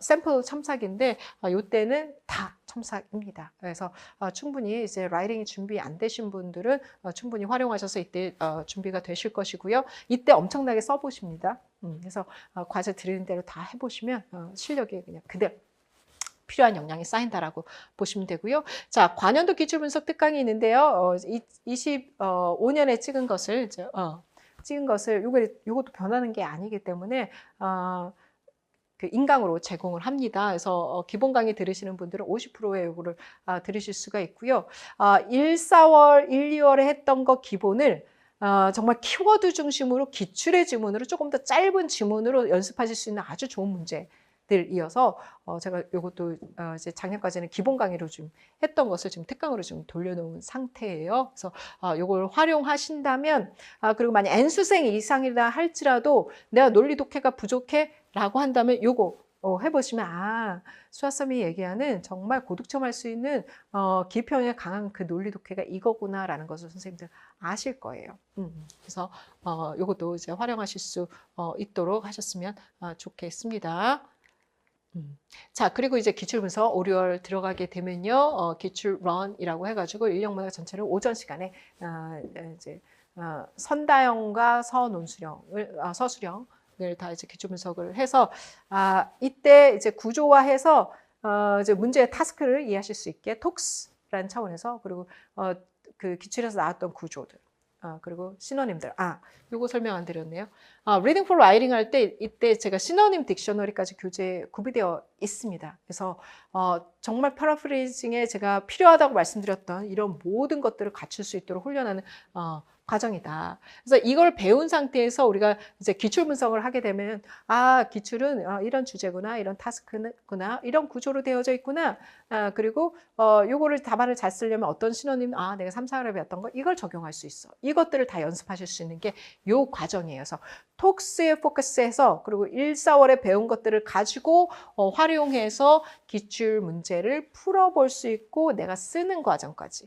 샘플 첨삭인데 요때는 다 첨삭입니다. 그래서 충분히 이제 라이팅이 준비 안 되신 분들은 충분히 활용하셔서 이때 준비가 되실 것이고요. 이때 엄청나게 써보십니다. 그래서 과제 드리는 대로 다 해보시면 실력이 그냥 그대로 필요한 역량이 쌓인다라고 보시면 되고요. 자, 관연도 기출 분석 특강이 있는데요. 25년에 찍은 것을 요것도 변하는 게 아니기 때문에 그 인강으로 제공을 합니다. 그래서 기본 강의 들으시는 분들은 50%의 요구를 들으실 수가 있고요. 1, 4월, 1, 2월에 했던 거 기본을 정말 키워드 중심으로 기출의 지문으로 조금 더 짧은 지문으로 연습하실 수 있는 아주 좋은 문제들이어서 제가 요것도 이제 작년까지는 기본 강의로 좀 했던 것을 지금 특강으로 좀 돌려놓은 상태예요. 그래서 요걸 활용하신다면 그리고 만약 N수생 이상이라 할지라도 내가 논리 독해가 부족해 라고 한다면 요거 해보시면 수아쌤이 얘기하는 정말 고득점할 수 있는 기평에 강한 그 논리 독해가 이거구나 라는 것을 선생님들 아실 거예요. 그래서 요것도 이제 활용하실 수 있도록 하셨으면 좋겠습니다. 자, 그리고 이제 기출 분석 5, 6월 들어가게 되면요, 기출 런이라고 해가지고 인력문학 전체를 오전 시간에 이제 선다영과 서수령을 다 이제 기출 분석을 해서 이때 이제 구조화해서 이제 문제의 타스크를 이해하실 수 있게 톡스라는 차원에서 그리고 그 기출에서 나왔던 구조들 그리고 시노님들 요거 설명 안 드렸네요. 리딩 포 라이팅 할 때 이때 제가 시노님 딕셔너리까지 교재에 구비되어 있습니다. 그래서 정말 패러프레이징에 제가 필요하다고 말씀드렸던 이런 모든 것들을 갖출 수 있도록 훈련하는 과정이다. 그래서 이걸 배운 상태에서 우리가 이제 기출 분석을 하게 되면 기출은 이런 주제구나, 이런 타스크구나, 이런 구조로 되어져 있구나. 그리고 요거를 답안을 잘 쓰려면 어떤 시노님, 내가 3, 4월에 배웠던 거 이걸 적용할 수 있어. 이것들을 다 연습하실 수 있는 게 요 과정이에요. 그래서 톡스에 포커스해서 그리고 1, 4월에 배운 것들을 가지고 활용해서 기출 문제를 풀어볼 수 있고 내가 쓰는 과정까지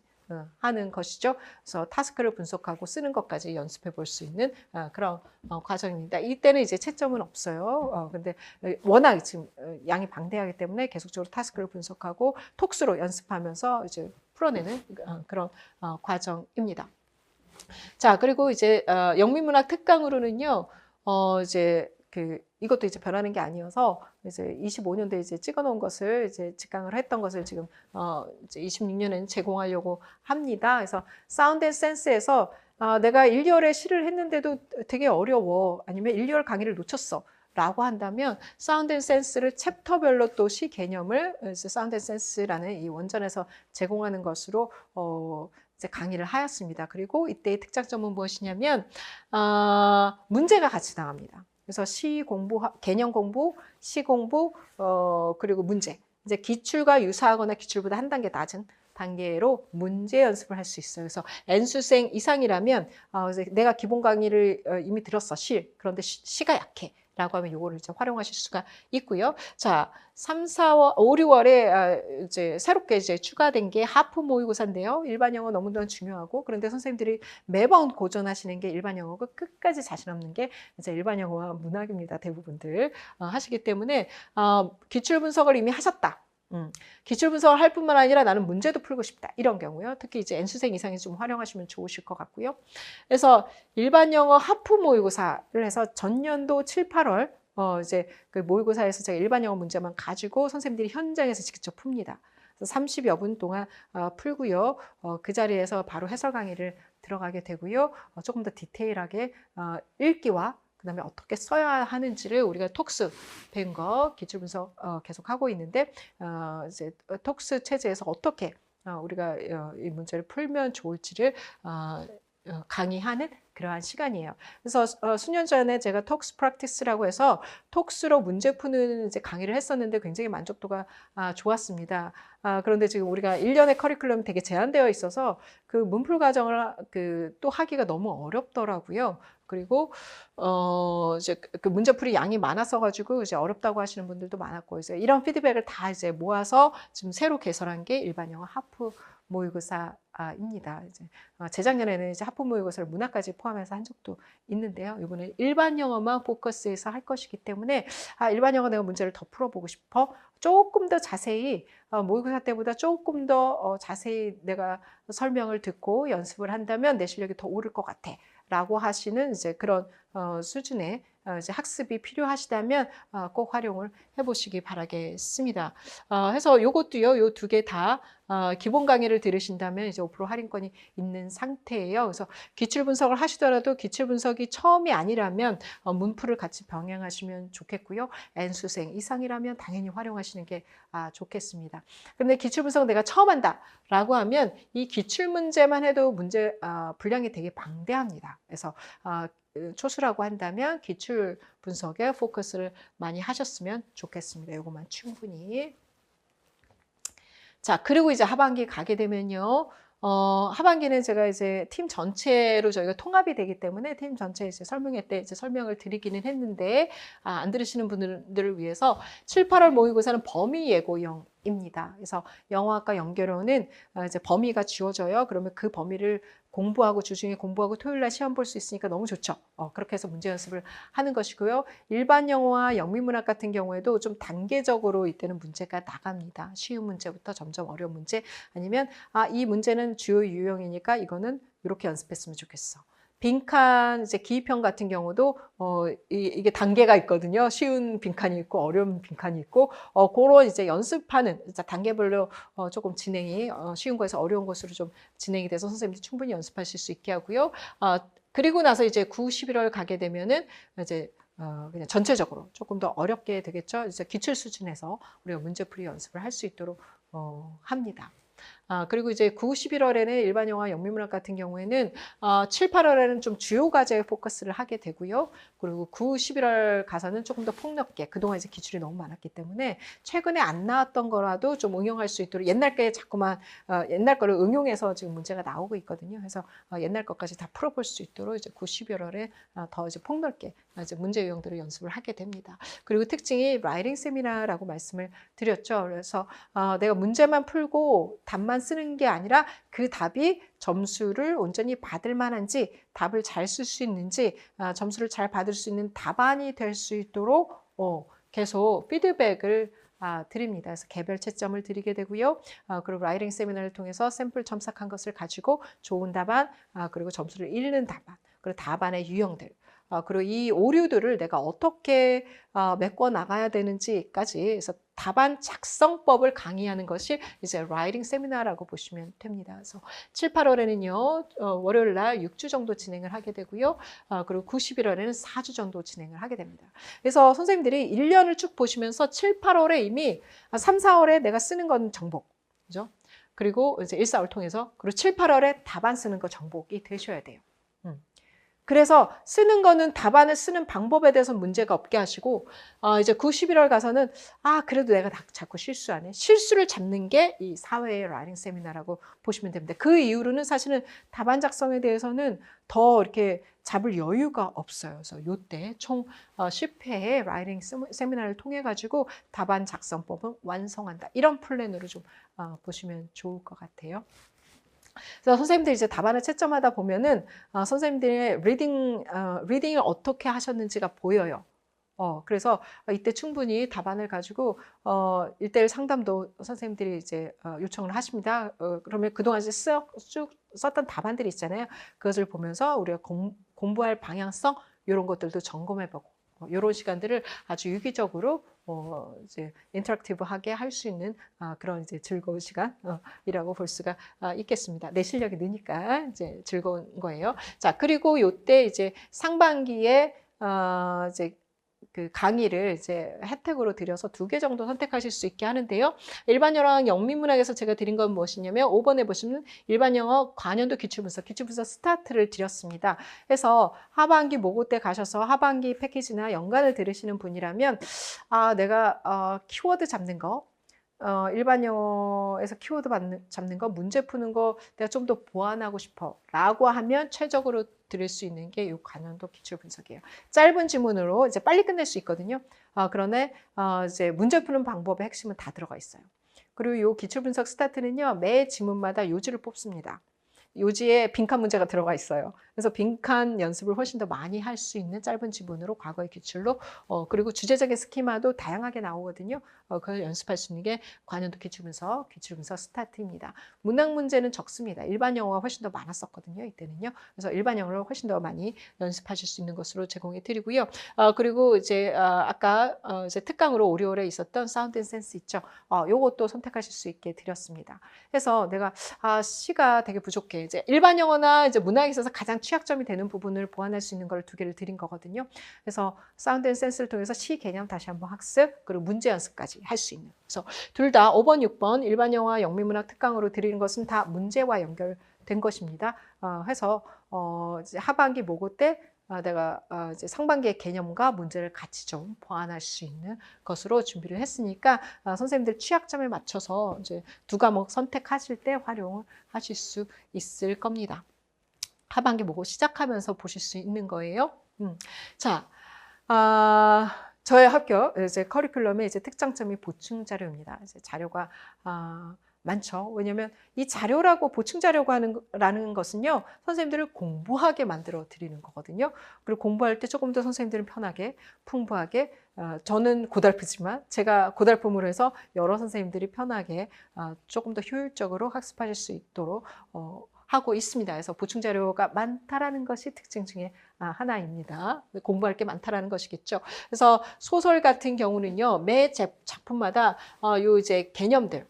하는 것이죠. 그래서 타스크를 분석하고 쓰는 것까지 연습해 볼 수 있는 그런 과정입니다. 이때는 이제 채점은 없어요. 근데 워낙 지금 양이 방대하기 때문에 계속적으로 타스크를 분석하고 톡스로 연습하면서 이제 풀어내는 그런 과정입니다. 자, 그리고 이제 영미문학 특강으로는요, 이제 이것도 이제 변하는 게 아니어서 이제 25년도에 이제 찍어놓은 것을 이제 직강을 했던 것을 지금 이제 26년에는 제공하려고 합니다. 그래서 사운드 앤 센스에서 내가 1, 2월에 시를 했는데도 되게 어려워. 아니면 1, 2월 강의를 놓쳤어. 라고 한다면 사운드 앤 센스를 챕터별로 또 시 개념을 사운드 앤 센스라는 이 원전에서 제공하는 것으로 이제 강의를 하였습니다. 그리고 이때의 특장점은 무엇이냐면 문제가 같이 나갑니다. 그래서 시 공부, 개념 공부, 시 공부, 그리고 문제. 이제 기출과 유사하거나 기출보다 한 단계 낮은 단계로 문제 연습을 할 수 있어요. 그래서 N수생 이상이라면 내가 기본 강의를 이미 들었어, 그런데 시가 약해. 라고 하면 요거를 이제 활용하실 수가 있고요. 자, 3, 4월, 5, 6월에 이제 새롭게 이제 추가된 게 하프 모의고사인데요. 일반 영어 너무너무 중요하고 그런데 선생님들이 매번 고전하시는 게 일반 영어고 끝까지 자신 없는 게 이제 일반 영어와 문학입니다. 대부분들 하시기 때문에 기출 분석을 이미 하셨다. 기출 분석을 할 뿐만 아니라 나는 문제도 풀고 싶다. 이런 경우요. 특히 이제 N수생 이상이 좀 활용하시면 좋으실 것 같고요. 그래서 일반 영어 하프 모의고사를 해서 전년도 7, 8월 이제 그 모의고사에서 제가 일반 영어 문제만 가지고 선생님들이 현장에서 직접 풉니다. 그래서 30여 분 동안 풀고요. 그 자리에서 바로 해설 강의를 들어가게 되고요. 조금 더 디테일하게 읽기와 그다음에 어떻게 써야 하는지를 우리가 톡스 배운 거 기출 분석 계속 하고 있는데 이제 톡스 체제에서 어떻게 우리가 이 문제를 풀면 좋을지를 강의하는 그러한 시간이에요. 그래서 수년 전에 제가 톡스 프랙티스라고 해서 톡스로 문제 푸는 이제 강의를 했었는데 굉장히 만족도가 좋았습니다. 그런데 지금 우리가 1년의 커리큘럼이 되게 제한되어 있어서 그 문풀 과정을 또 하기가 너무 어렵더라고요. 그리고 이제 그 문제풀이 양이 많아서 가지고 이제 어렵다고 하시는 분들도 많았고, 이제 이런 피드백을 다 이제 모아서 지금 새로 개설한 게 일반 영어 하프 모의고사입니다. 이제 재작년에는 이제 하프 모의고사를 문학까지 포함해서 한 적도 있는데요. 이번에 일반 영어만 포커스해서 할 것이기 때문에 일반 영어 내가 문제를 더 풀어보고 싶어. 조금 더 자세히 모의고사 때보다 조금 더 자세히 내가 설명을 듣고 연습을 한다면 내 실력이 더 오를 것 같아. 라고 하시는 이제 그런 수준의 이제 학습이 필요하시다면 꼭 활용을 해보시기 바라겠습니다. 해서 요것도요, 요 두 개 다 기본 강의를 들으신다면 이제 5% 할인권이 있는 상태예요. 그래서 기출 분석을 하시더라도 기출 분석이 처음이 아니라면 문풀을 같이 병행하시면 좋겠고요. N수생 이상이라면 당연히 활용하시는 게 좋겠습니다. 그런데 기출 분석 내가 처음 한다라고 하면 이 기출 문제만 해도 문제 분량이 되게 방대합니다. 그래서 초수라고 한다면 기출 분석에 포커스를 많이 하셨으면 좋겠습니다. 이것만 충분히. 자, 그리고 이제 하반기 가게 되면요. 하반기는 제가 이제 팀 전체로 저희가 통합이 되기 때문에 팀 전체 이제 설명회 때 이제 설명을 드리기는 했는데, 안 들으시는 분들을 위해서 7, 8월 모의고사는 범위 예고형입니다. 그래서 영어학과 연결어는 이제 범위가 주어져요. 그러면 그 범위를 공부하고 주중에 공부하고 토요일 날 시험 볼 수 있으니까 너무 좋죠. 그렇게 해서 문제 연습을 하는 것이고요. 일반 영어와 영미문학 같은 경우에도 좀 단계적으로 이때는 문제가 나갑니다. 쉬운 문제부터 점점 어려운 문제, 아니면 이 문제는 주요 유형이니까 이거는 이렇게 연습했으면 좋겠어. 빈칸 이제 기입형 같은 경우도 이게 단계가 있거든요. 쉬운 빈칸이 있고 어려운 빈칸이 있고 그런 이제 연습하는 단계별로 조금 진행이 쉬운 거에서 어려운 것으로 좀 진행이 돼서 선생님들이 충분히 연습하실 수 있게 하고요. 그리고 나서 이제 9, 11월 가게 되면은 이제 그냥 전체적으로 조금 더 어렵게 되겠죠. 이제 기출 수준에서 우리가 문제풀이 연습을 할 수 있도록 합니다. 그리고 이제 9, 11월에는 일반 영화, 영미문학 같은 경우에는 7, 8월에는 좀 주요 과제에 포커스를 하게 되고요. 그리고 9, 11월 가서는 조금 더 폭넓게, 그동안 이제 기출이 너무 많았기 때문에 최근에 안 나왔던 거라도 좀 응용할 수 있도록 옛날 게 자꾸만 옛날 거를 응용해서 지금 문제가 나오고 있거든요. 그래서 옛날 것까지 다 풀어볼 수 있도록 이제 9, 12월에 더 이제 폭넓게 이제 문제 유형들을 연습을 하게 됩니다. 그리고 특징이 라이팅 세미나라고 말씀을 드렸죠. 그래서 내가 문제만 풀고 답만 쓰는 게 아니라 그 답이 점수를 온전히 받을 만한지, 답을 잘 쓸 수 있는지, 점수를 잘 받을 수 있는 답안이 될 수 있도록 계속 피드백을 드립니다. 그래서 개별 채점을 드리게 되고요. 그리고 라이팅 세미나를 통해서 샘플 첨삭한 것을 가지고 좋은 답안, 그리고 점수를 잃는 답안, 그리고 답안의 유형들, 그리고 이 오류들을 내가 어떻게 메꿔 나가야 되는지까지, 그래서 답안 작성법을 강의하는 것이 이제 라이팅 세미나라고 보시면 됩니다. 그래서 7, 8월에는요, 월요일 날 6주 정도 진행을 하게 되고요. 그리고 9, 11월에는 4주 정도 진행을 하게 됩니다. 그래서 선생님들이 1년을 쭉 보시면서 7, 8월에 이미 3, 4월에 내가 쓰는 건 정복, 그죠? 그리고 이제 1, 4월 통해서, 그리고 7, 8월에 답안 쓰는 거 정복이 되셔야 돼요. 그래서 쓰는 거는 답안을 쓰는 방법에 대해서 문제가 없게 하시고, 이제 9, 11월 가서는 그래도 내가 자꾸 실수하네. 실수를 잡는 게 이 사회의 라이팅 세미나라고 보시면 됩니다. 그 이후로는 사실은 답안 작성에 대해서는 더 이렇게 잡을 여유가 없어요. 그래서 요때 총 10회의 라이팅 세미나를 통해 가지고 답안 작성법은 완성한다. 이런 플랜으로 좀 보시면 좋을 것 같아요. 그래서 선생님들이 이제 답안을 채점하다 보면은 선생님들의 리딩을 어떻게 하셨는지가 보여요. 그래서 이때 충분히 답안을 가지고 1:1 상담도 선생님들이 이제 요청을 하십니다. 그러면 그동안 쭉 썼던 답안들이 있잖아요. 그것을 보면서 우리가 공부할 방향성 이런 것들도 점검해보고, 이런 시간들을 아주 유기적으로 이제 인터랙티브하게 할 수 있는 그런 이제 즐거운 시간이라고 볼 수가 있겠습니다. 내 실력이 느니까 이제 즐거운 거예요. 자, 그리고 요때 이제 상반기에 이제 그 강의를 이제 혜택으로 드려서 2개 정도 선택하실 수 있게 하는데요. 일반 영어랑 영미문학에서 제가 드린 건 무엇이냐면 5번에 보시면 일반 영어 관연도 기출분석 스타트를 드렸습니다. 그래서 하반기 모고 때 가셔서 하반기 패키지나 연간을 들으시는 분이라면 내가 키워드 잡는 거, 일반 영어에서 키워드 잡는 거, 문제 푸는 거 내가 좀 더 보완하고 싶어 라고 하면 최적으로 들을 수 있는 게 이 관련도 기출 분석이에요. 짧은 지문으로 이제 빨리 끝낼 수 있거든요. 그러네 이제 문제 푸는 방법의 핵심은 다 들어가 있어요. 그리고 이 기출 분석 스타트는요, 매 지문마다 요지를 뽑습니다. 요지에 빈칸 문제가 들어가 있어요. 그래서 빈칸 연습을 훨씬 더 많이 할 수 있는 짧은 지문으로 과거의 기출로 그리고 주제적인 스키마도 다양하게 나오거든요. 그걸 연습할 수 있는 게 관연도 기출분석 스타트입니다. 문학 문제는 적습니다. 일반 영어가 훨씬 더 많았었거든요. 이때는요. 그래서 일반 영어를 훨씬 더 많이 연습하실 수 있는 것으로 제공해 드리고요. 그리고 이제 아까 이제 특강으로 오리올에 있었던 사운드 앤 센스 있죠. 요것도 선택하실 수 있게 드렸습니다. 그래서 내가 시가 되게 부족해. 이제 일반 영어나 이제 문학에 있어서 가장 취약점이 되는 부분을 보완할 수 있는 걸 두 개를 드린 거거든요. 그래서 사운드 앤 센스를 통해서 시 개념 다시 한번 학습, 그리고 문제 연습까지 할 수 있는. 그래서 둘 다 5번, 6번 일반 영어와 영미문학 특강으로 드리는 것은 다 문제와 연결된 것입니다. 해서 이제 하반기 모고 때 내가 이제 상반기의 개념과 문제를 같이 좀 보완할 수 있는 것으로 준비를 했으니까 선생님들 취약점에 맞춰서 이제 두 과목 선택하실 때 활용을 하실 수 있을 겁니다. 하반기 모고 시작하면서 보실 수 있는 거예요. 자, 저의 학교 이제 커리큘럼의 이제 특장점이 보충 자료입니다. 이제 자료가 많죠. 왜냐하면 이 자료라고 보충 자료가 라는 것은요, 선생님들을 공부하게 만들어 드리는 거거든요. 그리고 공부할 때 조금 더 선생님들은 편하게, 풍부하게, 저는 고달프지만 제가 고달픔으로 해서 여러 선생님들이 편하게 조금 더 효율적으로 학습하실 수 있도록 하고 있습니다. 그래서 보충 자료가 많다라는 것이 특징 중에 하나입니다. 공부할 게 많다라는 것이겠죠. 그래서 소설 같은 경우는요, 매 작품마다 요 이제 개념들,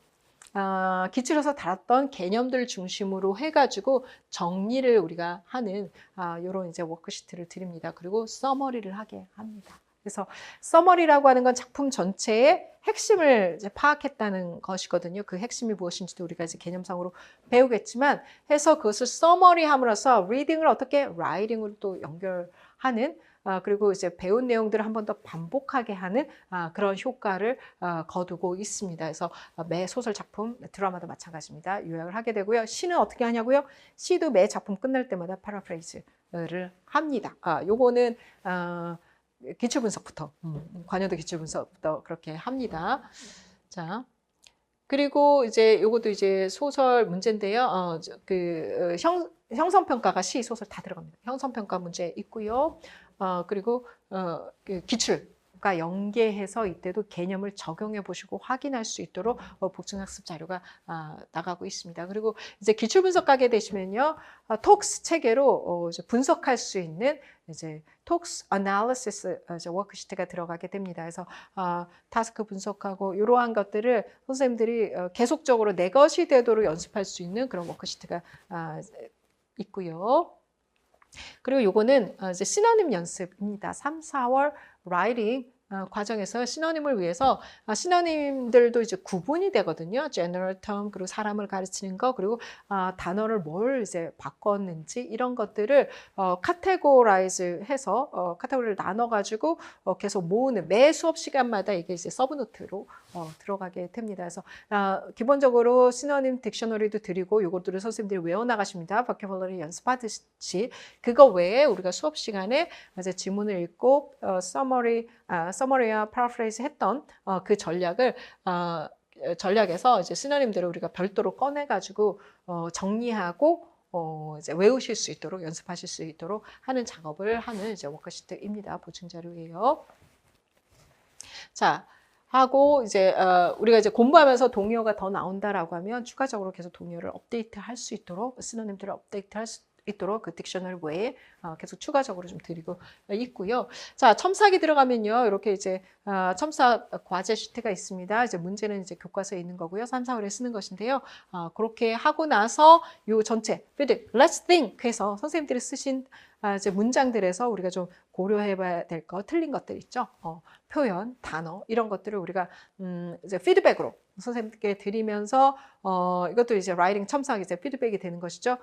기출에서 다뤘던 개념들 중심으로 해가지고 정리를 우리가 하는 이런 이제 워크시트를 드립니다. 그리고 서머리를 하게 합니다. 그래서 서머리라고 하는 건 작품 전체의 핵심을 이제 파악했다는 것이거든요. 그 핵심이 무엇인지도 우리가 이제 개념상으로 배우겠지만 해서 그것을 서머리함으로써 리딩을 어떻게 라이팅으로 또 연결하는 그리고 이제 배운 내용들을 한 번 더 반복하게 하는 그런 효과를 거두고 있습니다. 그래서 매 소설 작품, 드라마도 마찬가지입니다. 요약을 하게 되고요. 시는 어떻게 하냐고요? 시도 매 작품 끝날 때마다 패러프레이즈를 합니다. 요거는 기출 분석부터, 관여도 기출 분석부터 그렇게 합니다. 자. 그리고 이제 요것도 이제 소설 문제인데요. 형성평가가 시, 소설 다 들어갑니다. 형성평가 문제 있고요. 그리고 그 기출과 연계해서 이때도 개념을 적용해 보시고 확인할 수 있도록 보충학습 자료가 나가고 있습니다. 그리고 이제 기출 분석 가게 되시면요, 톡스 체계로 이제 분석할 수 있는 이제 톡스 어널리시스 워크시트가 들어가게 됩니다. 그래서 타스크 분석하고 이러한 것들을 선생님들이 계속적으로 내 것이 되도록 연습할 수 있는 그런 워크시트가 있고요. 그리고 요거는 이제 시노님 연습입니다. 3, 4월 라이팅 과정에서 시노님을 위해서 시노님들도 이제 구분이 되거든요. general term, 그리고 사람을 가르치는 거, 그리고 단어를 뭘 이제 바꿨는지 이런 것들을 카테고라이즈 해서 카테고리를 나눠 가지고 계속 모으는 매 수업 시간마다 이게 이제 서브노트로 들어가게 됩니다. 그래서 기본적으로 시노님 딕셔너리도 드리고 요것들을 선생님들이 외워 나가십니다. 버큐블러리 연습하듯이. 그거 외에 우리가 수업 시간에 이제 지문을 읽고 서머리와 파라프레이즈 했던 그 전략에서 이제 시노님들을 우리가 별도로 꺼내가지고 정리하고 이제 외우실 수 있도록 연습하실 수 있도록 하는 작업을 하는 이제 워크시트입니다. 보충 자료예요. 자. 하고 이제 우리가 이제 공부하면서 동의어가 더 나온다라고 하면 추가적으로 계속 동의어를 업데이트 할 수 있도록 시노님들을 업데이트 할 수 있도록 그 딕셔널 외에 계속 추가적으로 좀 드리고 있고요. 자, 첨삭이 들어가면요. 이렇게 이제 첨삭 과제 시트가 있습니다. 이제 문제는 이제 교과서에 있는 거고요. 3, 4월에 쓰는 것인데요. 그렇게 하고 나서 요 전체 let's think 해서 선생님들이 쓰신 이제 문장들에서 우리가 좀 고려해 봐야 될 거, 틀린 것들 있죠. 표현, 단어 이런 것들을 우리가 이제 피드백으로 선생님께 드리면서 이것도 이제 라이팅 첨삭 이제 피드백이 되는 것이죠.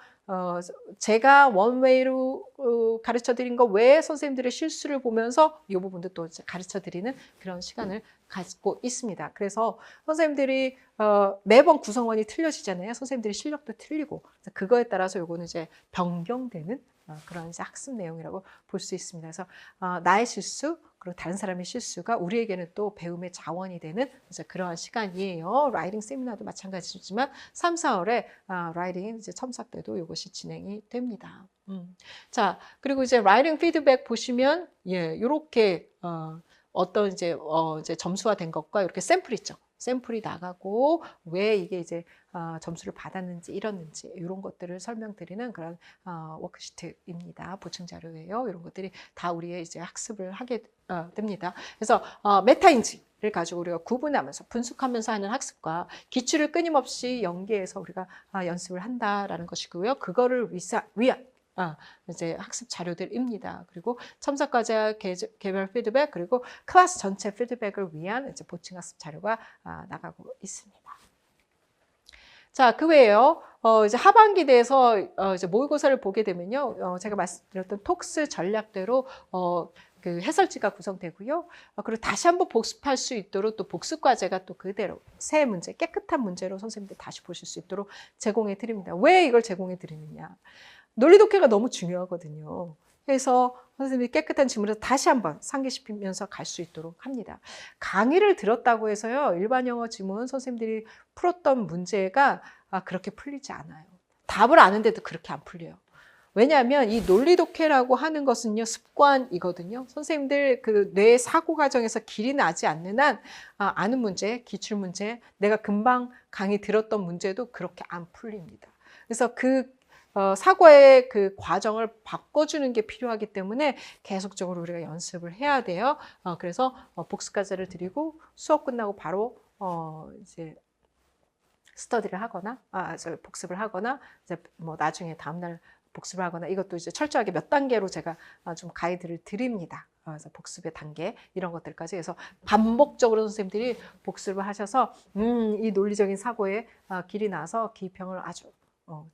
제가 원웨이로 가르쳐 드린 거 외에 선생님들의 실수를 보면서 이 부분도 또 이제 가르쳐 드리는 그런 시간을 가지고 있습니다. 그래서 선생님들이 매번 구성원이 틀려지잖아요. 선생님들의 실력도 틀리고 그거에 따라서 요거는 이제 변경되는 그런 이제 학습 내용이라고 볼 수 있습니다. 그래서 나의 실수 그리고 다른 사람의 실수가 우리에게는 또 배움의 자원이 되는 이제 그러한 시간이에요. 라이팅 세미나도 마찬가지지만 3, 4월에 라이팅 이제 첨삭 때도 이것이 진행이 됩니다. 자, 그리고 이제 라이팅 피드백 보시면 이렇게 어떤 이제 점수화된 것과 이렇게 샘플 있죠. 샘플이 나가고 왜 이게 이제 점수를 받았는지 잃었는지 이런 것들을 설명드리는 그런 워크시트입니다. 보충 자료예요. 이런 것들이 다 우리의 이제 학습을 하게 됩니다. 그래서 메타인지를 가지고 우리가 구분하면서 분석하면서 하는 학습과 기출을 끊임없이 연계해서 우리가 연습을 한다라는 것이고요. 그거를 위한 이제 학습 자료들입니다. 그리고 첨삭과제 개별 피드백 그리고 클래스 전체 피드백을 위한 이제 보충 학습 자료가 나가고 있습니다. 자, 그 외에요. 이제 하반기 돼서 이제 모의고사를 보게 되면요. 제가 말씀드렸던 톡스 전략대로 그 해설지가 구성되고요. 그리고 다시 한번 복습할 수 있도록 또 복습 과제가 또 그대로 새 문제, 깨끗한 문제로 선생님들 다시 보실 수 있도록 제공해 드립니다. 왜 이걸 제공해 드리느냐? 논리독해가 너무 중요하거든요. 그래서 선생님이 깨끗한 지문에서 다시 한번 상기시키면서 갈 수 있도록 합니다. 강의를 들었다고 해서요. 일반 영어 지문 선생님들이 풀었던 문제가 그렇게 풀리지 않아요. 답을 아는데도 그렇게 안 풀려요. 왜냐하면 이 논리독해라고 하는 것은요. 습관이거든요. 선생님들 그 뇌 사고 과정에서 길이 나지 않는 한 아는 문제, 기출문제, 내가 금방 강의 들었던 문제도 그렇게 안 풀립니다. 그래서 그 사고의 그 과정을 바꿔주는 게 필요하기 때문에 계속적으로 우리가 연습을 해야 돼요. 그래서 복습과제를 드리고 수업 끝나고 바로 이제 스터디를 하거나, 복습을 하거나, 이제 뭐 나중에 다음날 복습을 하거나 이것도 이제 철저하게 몇 단계로 제가 좀 가이드를 드립니다. 그래서 복습의 단계 이런 것들까지 해서 반복적으로 선생님들이 복습을 하셔서 이 논리적인 사고에 길이 나서 기평을 아주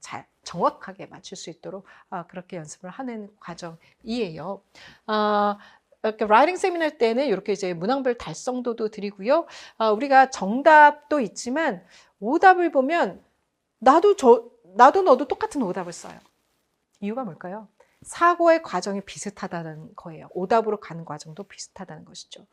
잘 정확하게 맞출 수 있도록 그렇게 연습을 하는 과정이에요. 이렇게 라이팅 세미나 때는 이렇게 이제 문항별 달성도도 드리고요. 우리가 정답도 있지만 오답을 보면 나도 너도 똑같은 오답을 써요. 이유가 뭘까요? 사고의 과정이 비슷하다는 거예요. 오답으로 가는 과정도 비슷하다는 것이죠.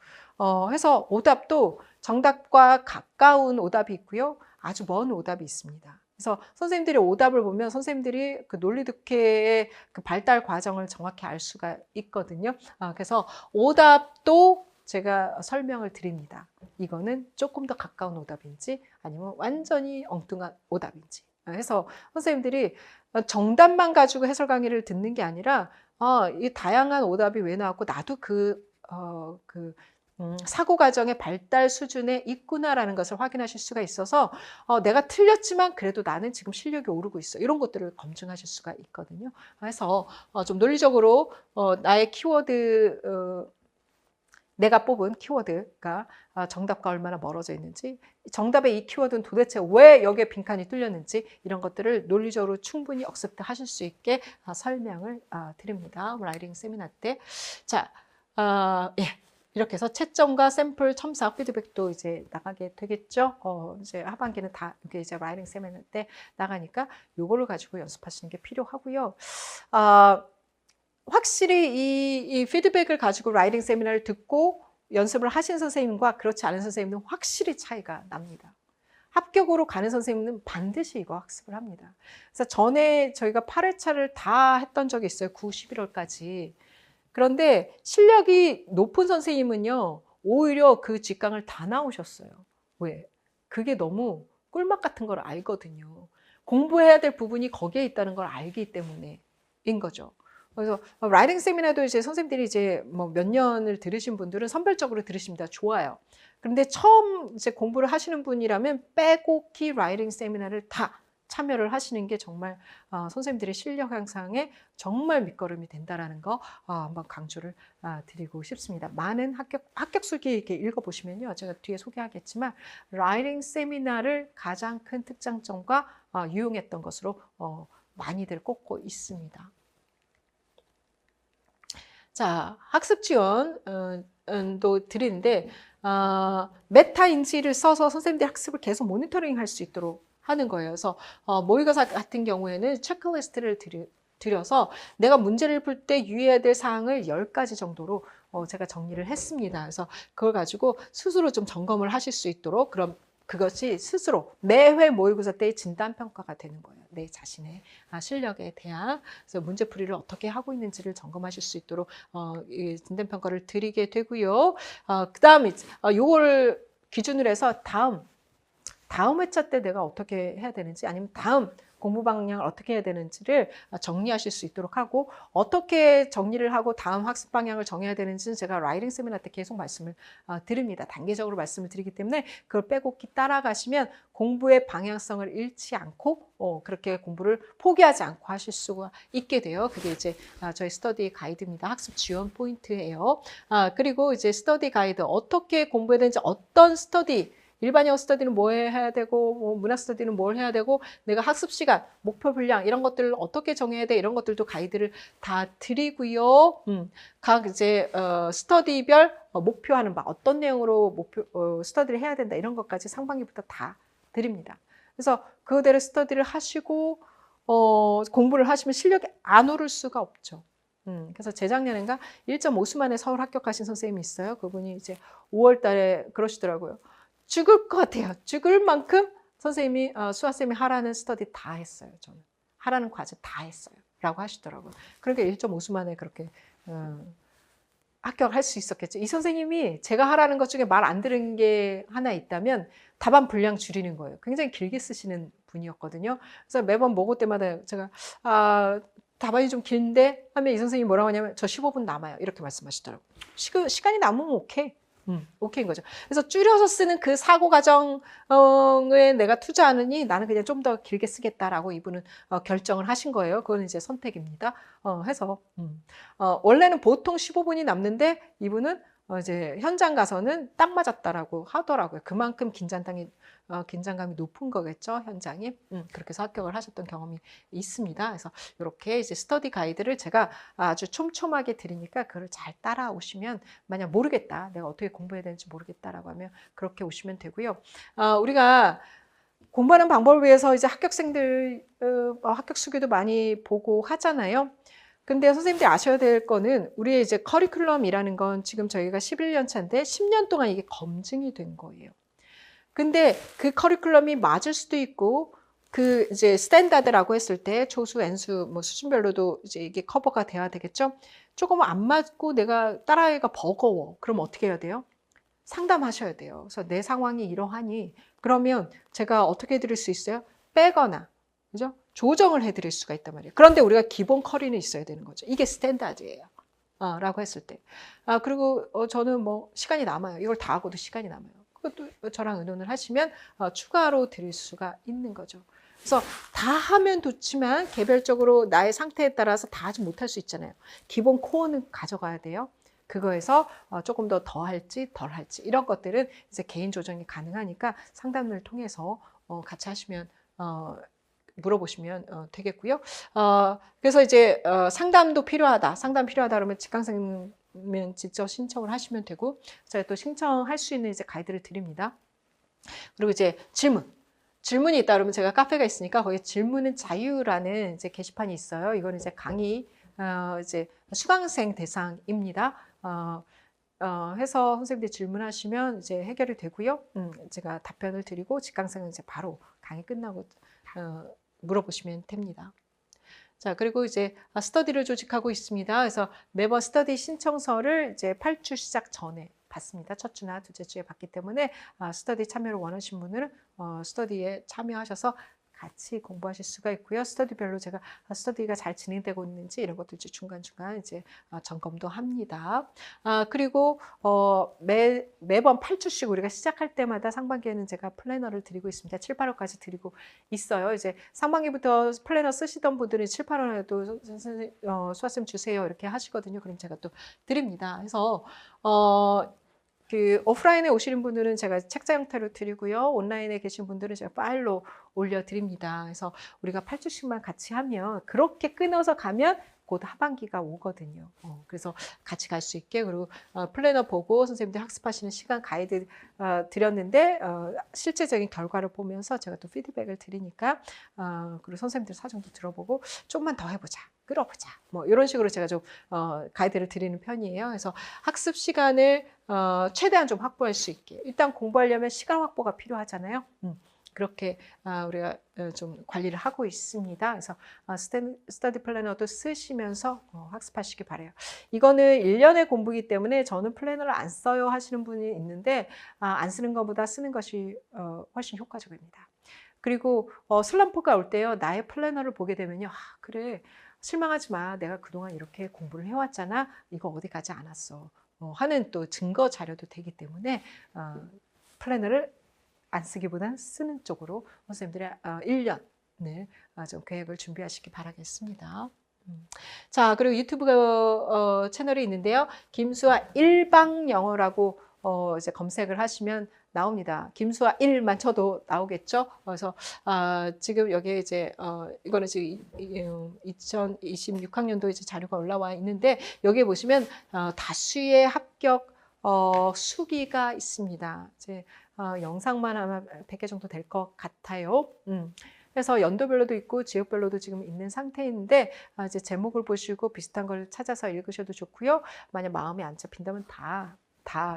그래서 오답도 정답과 가까운 오답이 있고요. 아주 먼 오답이 있습니다. 그래서 선생님들이 오답을 보면 선생님들이 그 논리독해의 그 발달 과정을 정확히 알 수가 있거든요. 그래서 오답도 제가 설명을 드립니다. 이거는 조금 더 가까운 오답인지 아니면 완전히 엉뚱한 오답인지. 그래서 선생님들이 정답만 가지고 해설 강의를 듣는 게 아니라 이 다양한 오답이 왜 나왔고 나도 사고 과정의 발달 수준에 있구나라는 것을 확인하실 수가 있어서 내가 틀렸지만 그래도 나는 지금 실력이 오르고 있어. 이런 것들을 검증하실 수가 있거든요. 그래서 좀 논리적으로 나의 키워드 내가 뽑은 키워드가 정답과 얼마나 멀어져 있는지 정답의 이 키워드는 도대체 왜 여기에 빈칸이 뚫렸는지 이런 것들을 논리적으로 충분히 억셉트하실 수 있게 설명을 드립니다. 라이팅 세미나 때. 자, 예. 이렇게 해서 채점과 샘플 첨삭 피드백도 이제 나가게 되겠죠. 이제 하반기는 다 이게 이제 라이팅 세미나 때 나가니까 요거를 가지고 연습하시는 게 필요하고요. 확실히 이 피드백을 가지고 라이팅 세미나를 듣고 연습을 하신 선생님과 그렇지 않은 선생님은 확실히 차이가 납니다. 합격으로 가는 선생님은 반드시 이거 학습을 합니다. 그래서 전에 저희가 8회차를 다 했던 적이 있어요. 9, 11월까지. 그런데 실력이 높은 선생님은요. 오히려 그 직강을 다 나오셨어요. 왜? 그게 너무 꿀맛 같은 걸 알거든요. 공부해야 될 부분이 거기에 있다는 걸 알기 때문에인 거죠. 그래서 라이팅 세미나도 이제 선생님들이 이제 뭐 몇 년을 들으신 분들은 선별적으로 들으십니다. 좋아요. 그런데 처음 이제 공부를 하시는 분이라면 빼곡히 라이팅 세미나를 다 참여를 하시는 게 정말 선생님들의 실력 향상에 정말 밑거름이 된다라는 거 한번 강조를 드리고 싶습니다. 많은 합격 술기 이렇게 읽어보시면요. 제가 뒤에 소개하겠지만 라이팅 세미나를 가장 큰 특장점과 유용했던 것으로 많이들 꼽고 있습니다. 자, 학습 지원도 드리는데 메타 인지를 써서 선생님들이 학습을 계속 모니터링 할 수 있도록 하는 거예요. 그래서 모의고사 같은 경우에는 체크리스트를 드려서 내가 문제를 풀 때 유의해야 될 사항을 10가지 정도로 제가 정리를 했습니다. 그래서 그걸 가지고 스스로 좀 점검을 하실 수 있도록 그럼 그것이 스스로 매회 모의고사 때의 진단평가가 되는 거예요. 내 자신의 실력에 대한 그래서 문제풀이를 어떻게 하고 있는지를 점검하실 수 있도록 진단평가를 드리게 되고요. 그 다음에 요걸 기준으로 해서 다음 회차 때 내가 어떻게 해야 되는지 아니면 다음 공부 방향을 어떻게 해야 되는지를 정리하실 수 있도록 하고 어떻게 정리를 하고 다음 학습 방향을 정해야 되는지는 제가 라이팅 세미나 때 계속 말씀을 드립니다. 단계적으로 말씀을 드리기 때문에 그걸 빼곡히 따라가시면 공부의 방향성을 잃지 않고 그렇게 공부를 포기하지 않고 하실 수가 있게 돼요. 그게 이제 저희 스터디 가이드입니다. 학습 지원 포인트예요. 그리고 이제 스터디 가이드 어떻게 공부해야 되는지 어떤 스터디 일반 영어 스터디는 뭐 해야 되고 뭐 문학 스터디는 뭘 해야 되고 내가 학습 시간, 목표 분량 이런 것들을 어떻게 정해야 돼 이런 것들도 가이드를 다 드리고요. 각 이제 스터디별 목표하는 바 어떤 내용으로 스터디를 해야 된다 이런 것까지 상반기부터 다 드립니다. 그래서 그대로 스터디를 하시고 공부를 하시면 실력이 안 오를 수가 없죠. 그래서 재작년인가 1.5수만에 서울 합격하신 선생님이 있어요. 그분이 이제 5월 달에 그러시더라고요. 죽을 것 같아요. 죽을 만큼 선생님이 수아쌤이 하라는 스터디 다 했어요. 저는 하라는 과제 다 했어요. 라고 하시더라고요. 그러니까 1.5수 만에 그렇게 합격할 수 있었겠죠. 이 선생님이 제가 하라는 것 중에 말 안 들은 게 하나 있다면 답안 분량 줄이는 거예요. 굉장히 길게 쓰시는 분이었거든요. 그래서 매번 먹을 때마다 제가 답안이 좀 긴데 하면 이 선생님이 뭐라고 하냐면 저 15분 남아요. 이렇게 말씀하시더라고요. 시간이 남으면 오케이. 오케이인 거죠. 그래서 줄여서 쓰는 그 사고 과정에 내가 투자하느니 나는 그냥 좀 더 길게 쓰겠다라고 이분은 결정을 하신 거예요. 그건 이제 선택입니다. 해서 원래는 보통 15분이 남는데 이분은 이제 현장 가서는 딱 맞았다라고 하더라고요. 그만큼 긴장감이 높은 거겠죠, 현장이. 그렇게 해서 합격을 하셨던 경험이 있습니다. 그래서 이렇게 이제 스터디 가이드를 제가 아주 촘촘하게 드리니까 그걸 잘 따라오시면 만약 모르겠다, 내가 어떻게 공부해야 되는지 모르겠다라고 하면 그렇게 오시면 되고요. 우리가 공부하는 방법을 위해서 이제 합격생들 합격 수기도 많이 보고 하잖아요. 근데 선생님들이 아셔야 될 거는 우리의 이제 커리큘럼이라는 건 지금 저희가 11년 차인데 10년 동안 이게 검증이 된 거예요. 근데 그 커리큘럼이 맞을 수도 있고 그 이제 스탠다드라고 했을 때 초수, N수 뭐 수준별로도 이제 이게 커버가 돼야 되겠죠. 조금 안 맞고 내가 따라하기가 버거워. 그럼 어떻게 해야 돼요? 상담하셔야 돼요. 그래서 내 상황이 이러하니 그러면 제가 어떻게 해드릴 수 있어요? 빼거나 그죠? 조정을 해드릴 수가 있단 말이에요. 그런데 우리가 기본 커리는 있어야 되는 거죠. 이게 스탠다드예요. 라고 했을 때. 그리고 저는 뭐 시간이 남아요. 이걸 다 하고도 시간이 남아요. 그것도 저랑 의논을 하시면 추가로 드릴 수가 있는 거죠. 그래서 다 하면 좋지만 개별적으로 나의 상태에 따라서 다 하지 못할 수 있잖아요. 기본 코어는 가져가야 돼요. 그거에서 조금 더 할지 덜 할지 이런 것들은 이제 개인 조정이 가능하니까 상담을 통해서 같이 하시면 물어보시면 되겠고요. 그래서 이제 상담도 필요하다. 상담 필요하다 그러면 직강사님 직접 신청을 하시면 되고 제가 또 신청할 수 있는 이제 가이드를 드립니다. 그리고 이제 질문이 있다 그러면 제가 카페가 있으니까 거기 질문은 자유라는 이제 게시판이 있어요. 이건 이제 강의 이제 수강생 대상입니다. 해서 선생님들이 질문하시면 이제 해결이 되고요. 제가 답변을 드리고 직강생은 이제 바로 강의 끝나고 물어보시면 됩니다. 자, 그리고 이제 스터디를 조직하고 있습니다. 그래서 매번 스터디 신청서를 이제 8주 시작 전에 받습니다. 첫 주나 둘째 주에 받기 때문에 스터디 참여를 원하신 분들은 스터디에 참여하셔서 같이 공부하실 수가 있고요. 스터디별로 제가 스터디가 잘 진행되고 있는지 이런 것들 이제 중간중간 이제 점검도 합니다. 그리고 매번 8주씩 우리가 시작할 때마다 상반기에는 제가 플래너를 드리고 있습니다. 7, 8월까지 드리고 있어요. 이제 상반기부터 플래너 쓰시던 분들은 7, 8월에도 선생님 수강생 주세요 이렇게 하시거든요. 그럼 제가 또 드립니다. 그래서 그 오프라인에 오시는 분들은 제가 책자 형태로 드리고요. 온라인에 계신 분들은 제가 파일로 올려드립니다. 그래서 우리가 8주씩만 같이 하면 그렇게 끊어서 가면 곧 하반기가 오거든요. 그래서 같이 갈 수 있게 그리고 플래너 보고 선생님들 학습하시는 시간 가이드 드렸는데 실제적인 결과를 보면서 제가 또 피드백을 드리니까 그리고 선생님들 사정도 들어보고 좀만 더 해보자. 끌어보자. 뭐 이런 식으로 제가 좀 가이드를 드리는 편이에요. 그래서 학습 시간을 최대한 좀 확보할 수 있게. 일단 공부하려면 시간 확보가 필요하잖아요. 그렇게 우리가 좀 관리를 하고 있습니다. 그래서 스터디 플래너도 쓰시면서 학습하시기 바래요. 이거는 1년의 공부이기 때문에 저는 플래너를 안 써요 하시는 분이 있는데 안 쓰는 것보다 쓰는 것이 훨씬 효과적입니다. 그리고 슬럼프가 올 때요. 나의 플래너를 보게 되면요. 그래. 실망하지 마. 내가 그동안 이렇게 공부를 해왔잖아. 이거 어디 가지 않았어. 하는 또 증거 자료도 되기 때문에 플래너를 안 쓰기보다는 쓰는 쪽으로 선생님들의 1년을 좀 계획을 준비하시기 바라겠습니다. 자, 그리고 유튜브 채널이 있는데요. 김수아 일방영어라고 이제 검색을 하시면 나옵니다. 김수아 1만 쳐도 나오겠죠. 그래서 지금 여기에 이제 이거는 지금 2026학년도 이제 자료가 올라와 있는데 여기에 보시면 다수의 합격 수기가 있습니다. 이제 영상만 아마 100개 정도 될 것 같아요. 그래서 연도별로도 있고 지역별로도 지금 있는 상태인데 이제 제목을 보시고 비슷한 걸 찾아서 읽으셔도 좋고요. 만약 마음이 안 잡힌다면 다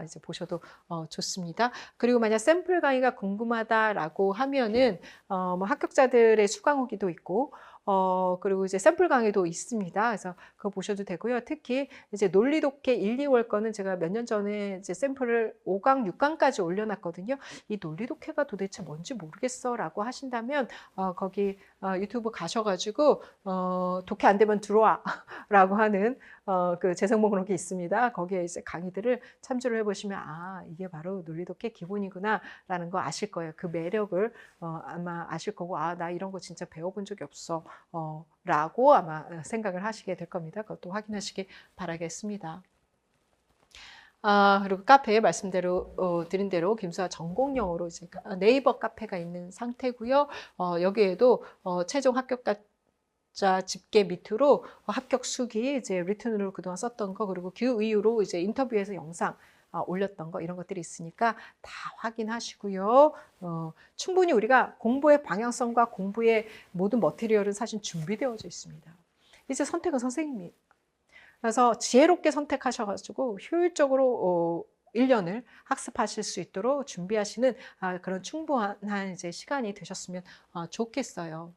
이제 보셔도 좋습니다. 그리고 만약 샘플 강의가 궁금하다라고 하면은 뭐 합격자들의 수강 후기도 있고 그리고 이제 샘플 강의도 있습니다. 그래서 그거 보셔도 되고요. 특히 이제 논리 독해 1, 2월 거는 제가 몇 년 전에 이제 샘플을 5강, 6강까지 올려놨거든요. 이 논리 독해가 도대체 뭔지 모르겠어라고 하신다면 거기 유튜브 가셔가지고 독해 안 되면 들어와라고 하는 그 재생 목록이 있습니다. 거기에 이제 강의들을 참조를 해보시면 이게 바로 논리 독해 기본이구나라는 거 아실 거예요. 그 매력을 아마 아실 거고 나 이런 거 진짜 배워본 적이 없어. 라고 아마 생각을 하시게 될 겁니다. 그것도 확인하시기 바라겠습니다. 그리고 카페에 말씀대로 드린 대로 김수아 전공용어로 이제 네이버 카페가 있는 상태고요. 여기에도 최종 합격자 집계 밑으로 합격 수기 이제 리튼으로 그동안 썼던 거 그리고 그 이후로 이제 인터뷰에서 영상 올렸던 거 이런 것들이 있으니까 다 확인하시고요. 충분히 우리가 공부의 방향성과 공부의 모든 머티리얼은 사실 준비되어져 있습니다. 이제 선택은 선생님이. 그래서 지혜롭게 선택하셔가지고 효율적으로 1년을 학습하실 수 있도록 준비하시는 그런 충분한 이제 시간이 되셨으면 좋겠어요.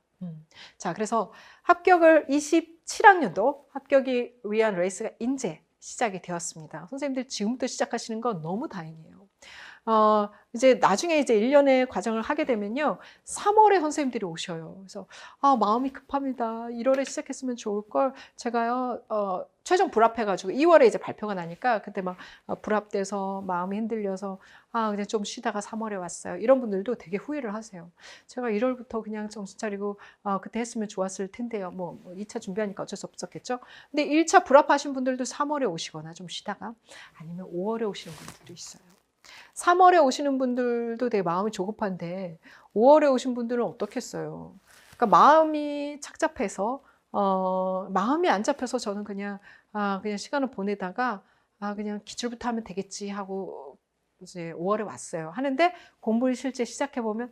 자, 그래서 합격을 27학년도 합격이 위한 레이스가 이제 시작이 되었습니다. 선생님들 지금부터 시작하시는 건 너무 다행이에요. 이제 나중에 이제 1년의 과정을 하게 되면요. 3월에 선생님들이 오셔요. 그래서 마음이 급합니다. 1월에 시작했으면 좋을 걸. 제가요. 최종 불합해가지고 2월에 이제 발표가 나니까 그때 막 불합돼서 마음이 흔들려서 그냥 좀 쉬다가 3월에 왔어요. 이런 분들도 되게 후회를 하세요. 제가 1월부터 그냥 정신 차리고 그때 했으면 좋았을 텐데요. 뭐 2차 준비하니까 어쩔 수 없었겠죠. 근데 1차 불합하신 분들도 3월에 오시거나 좀 쉬다가 아니면 5월에 오시는 분들도 있어요. 3월에 오시는 분들도 되게 마음이 조급한데 5월에 오신 분들은 어떻겠어요. 그러니까 마음이 착잡해서 마음이 안 잡혀서 저는 그냥 시간을 보내다가 그냥 기출부터 하면 되겠지 하고 이제 5월에 왔어요. 하는데 공부를 실제 시작해 보면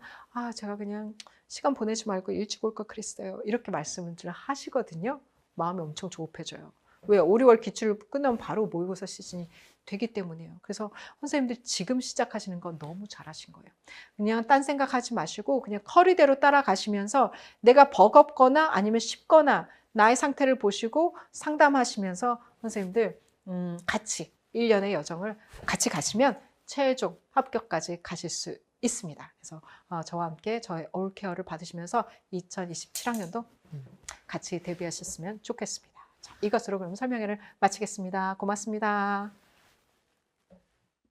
제가 그냥 시간 보내지 말고 일찍 올 걸 그랬어요. 이렇게 말씀을 하시거든요. 마음이 엄청 조급해져요. 왜? 5, 6월 기출 끝나면 바로 모의고사 시즌이 되기 때문이에요. 그래서 선생님들 지금 시작하시는 건 너무 잘하신 거예요. 그냥 딴 생각하지 마시고 그냥 커리대로 따라가시면서 내가 버겁거나 아니면 쉽거나 나의 상태를 보시고 상담하시면서 선생님들 같이 1년의 여정을 같이 가시면 최종 합격까지 가실 수 있습니다. 그래서 저와 함께 저의 올케어를 받으시면서 2027학년도 같이 대비하셨으면 좋겠습니다. 자, 이것으로 그럼 설명회를 마치겠습니다. 고맙습니다.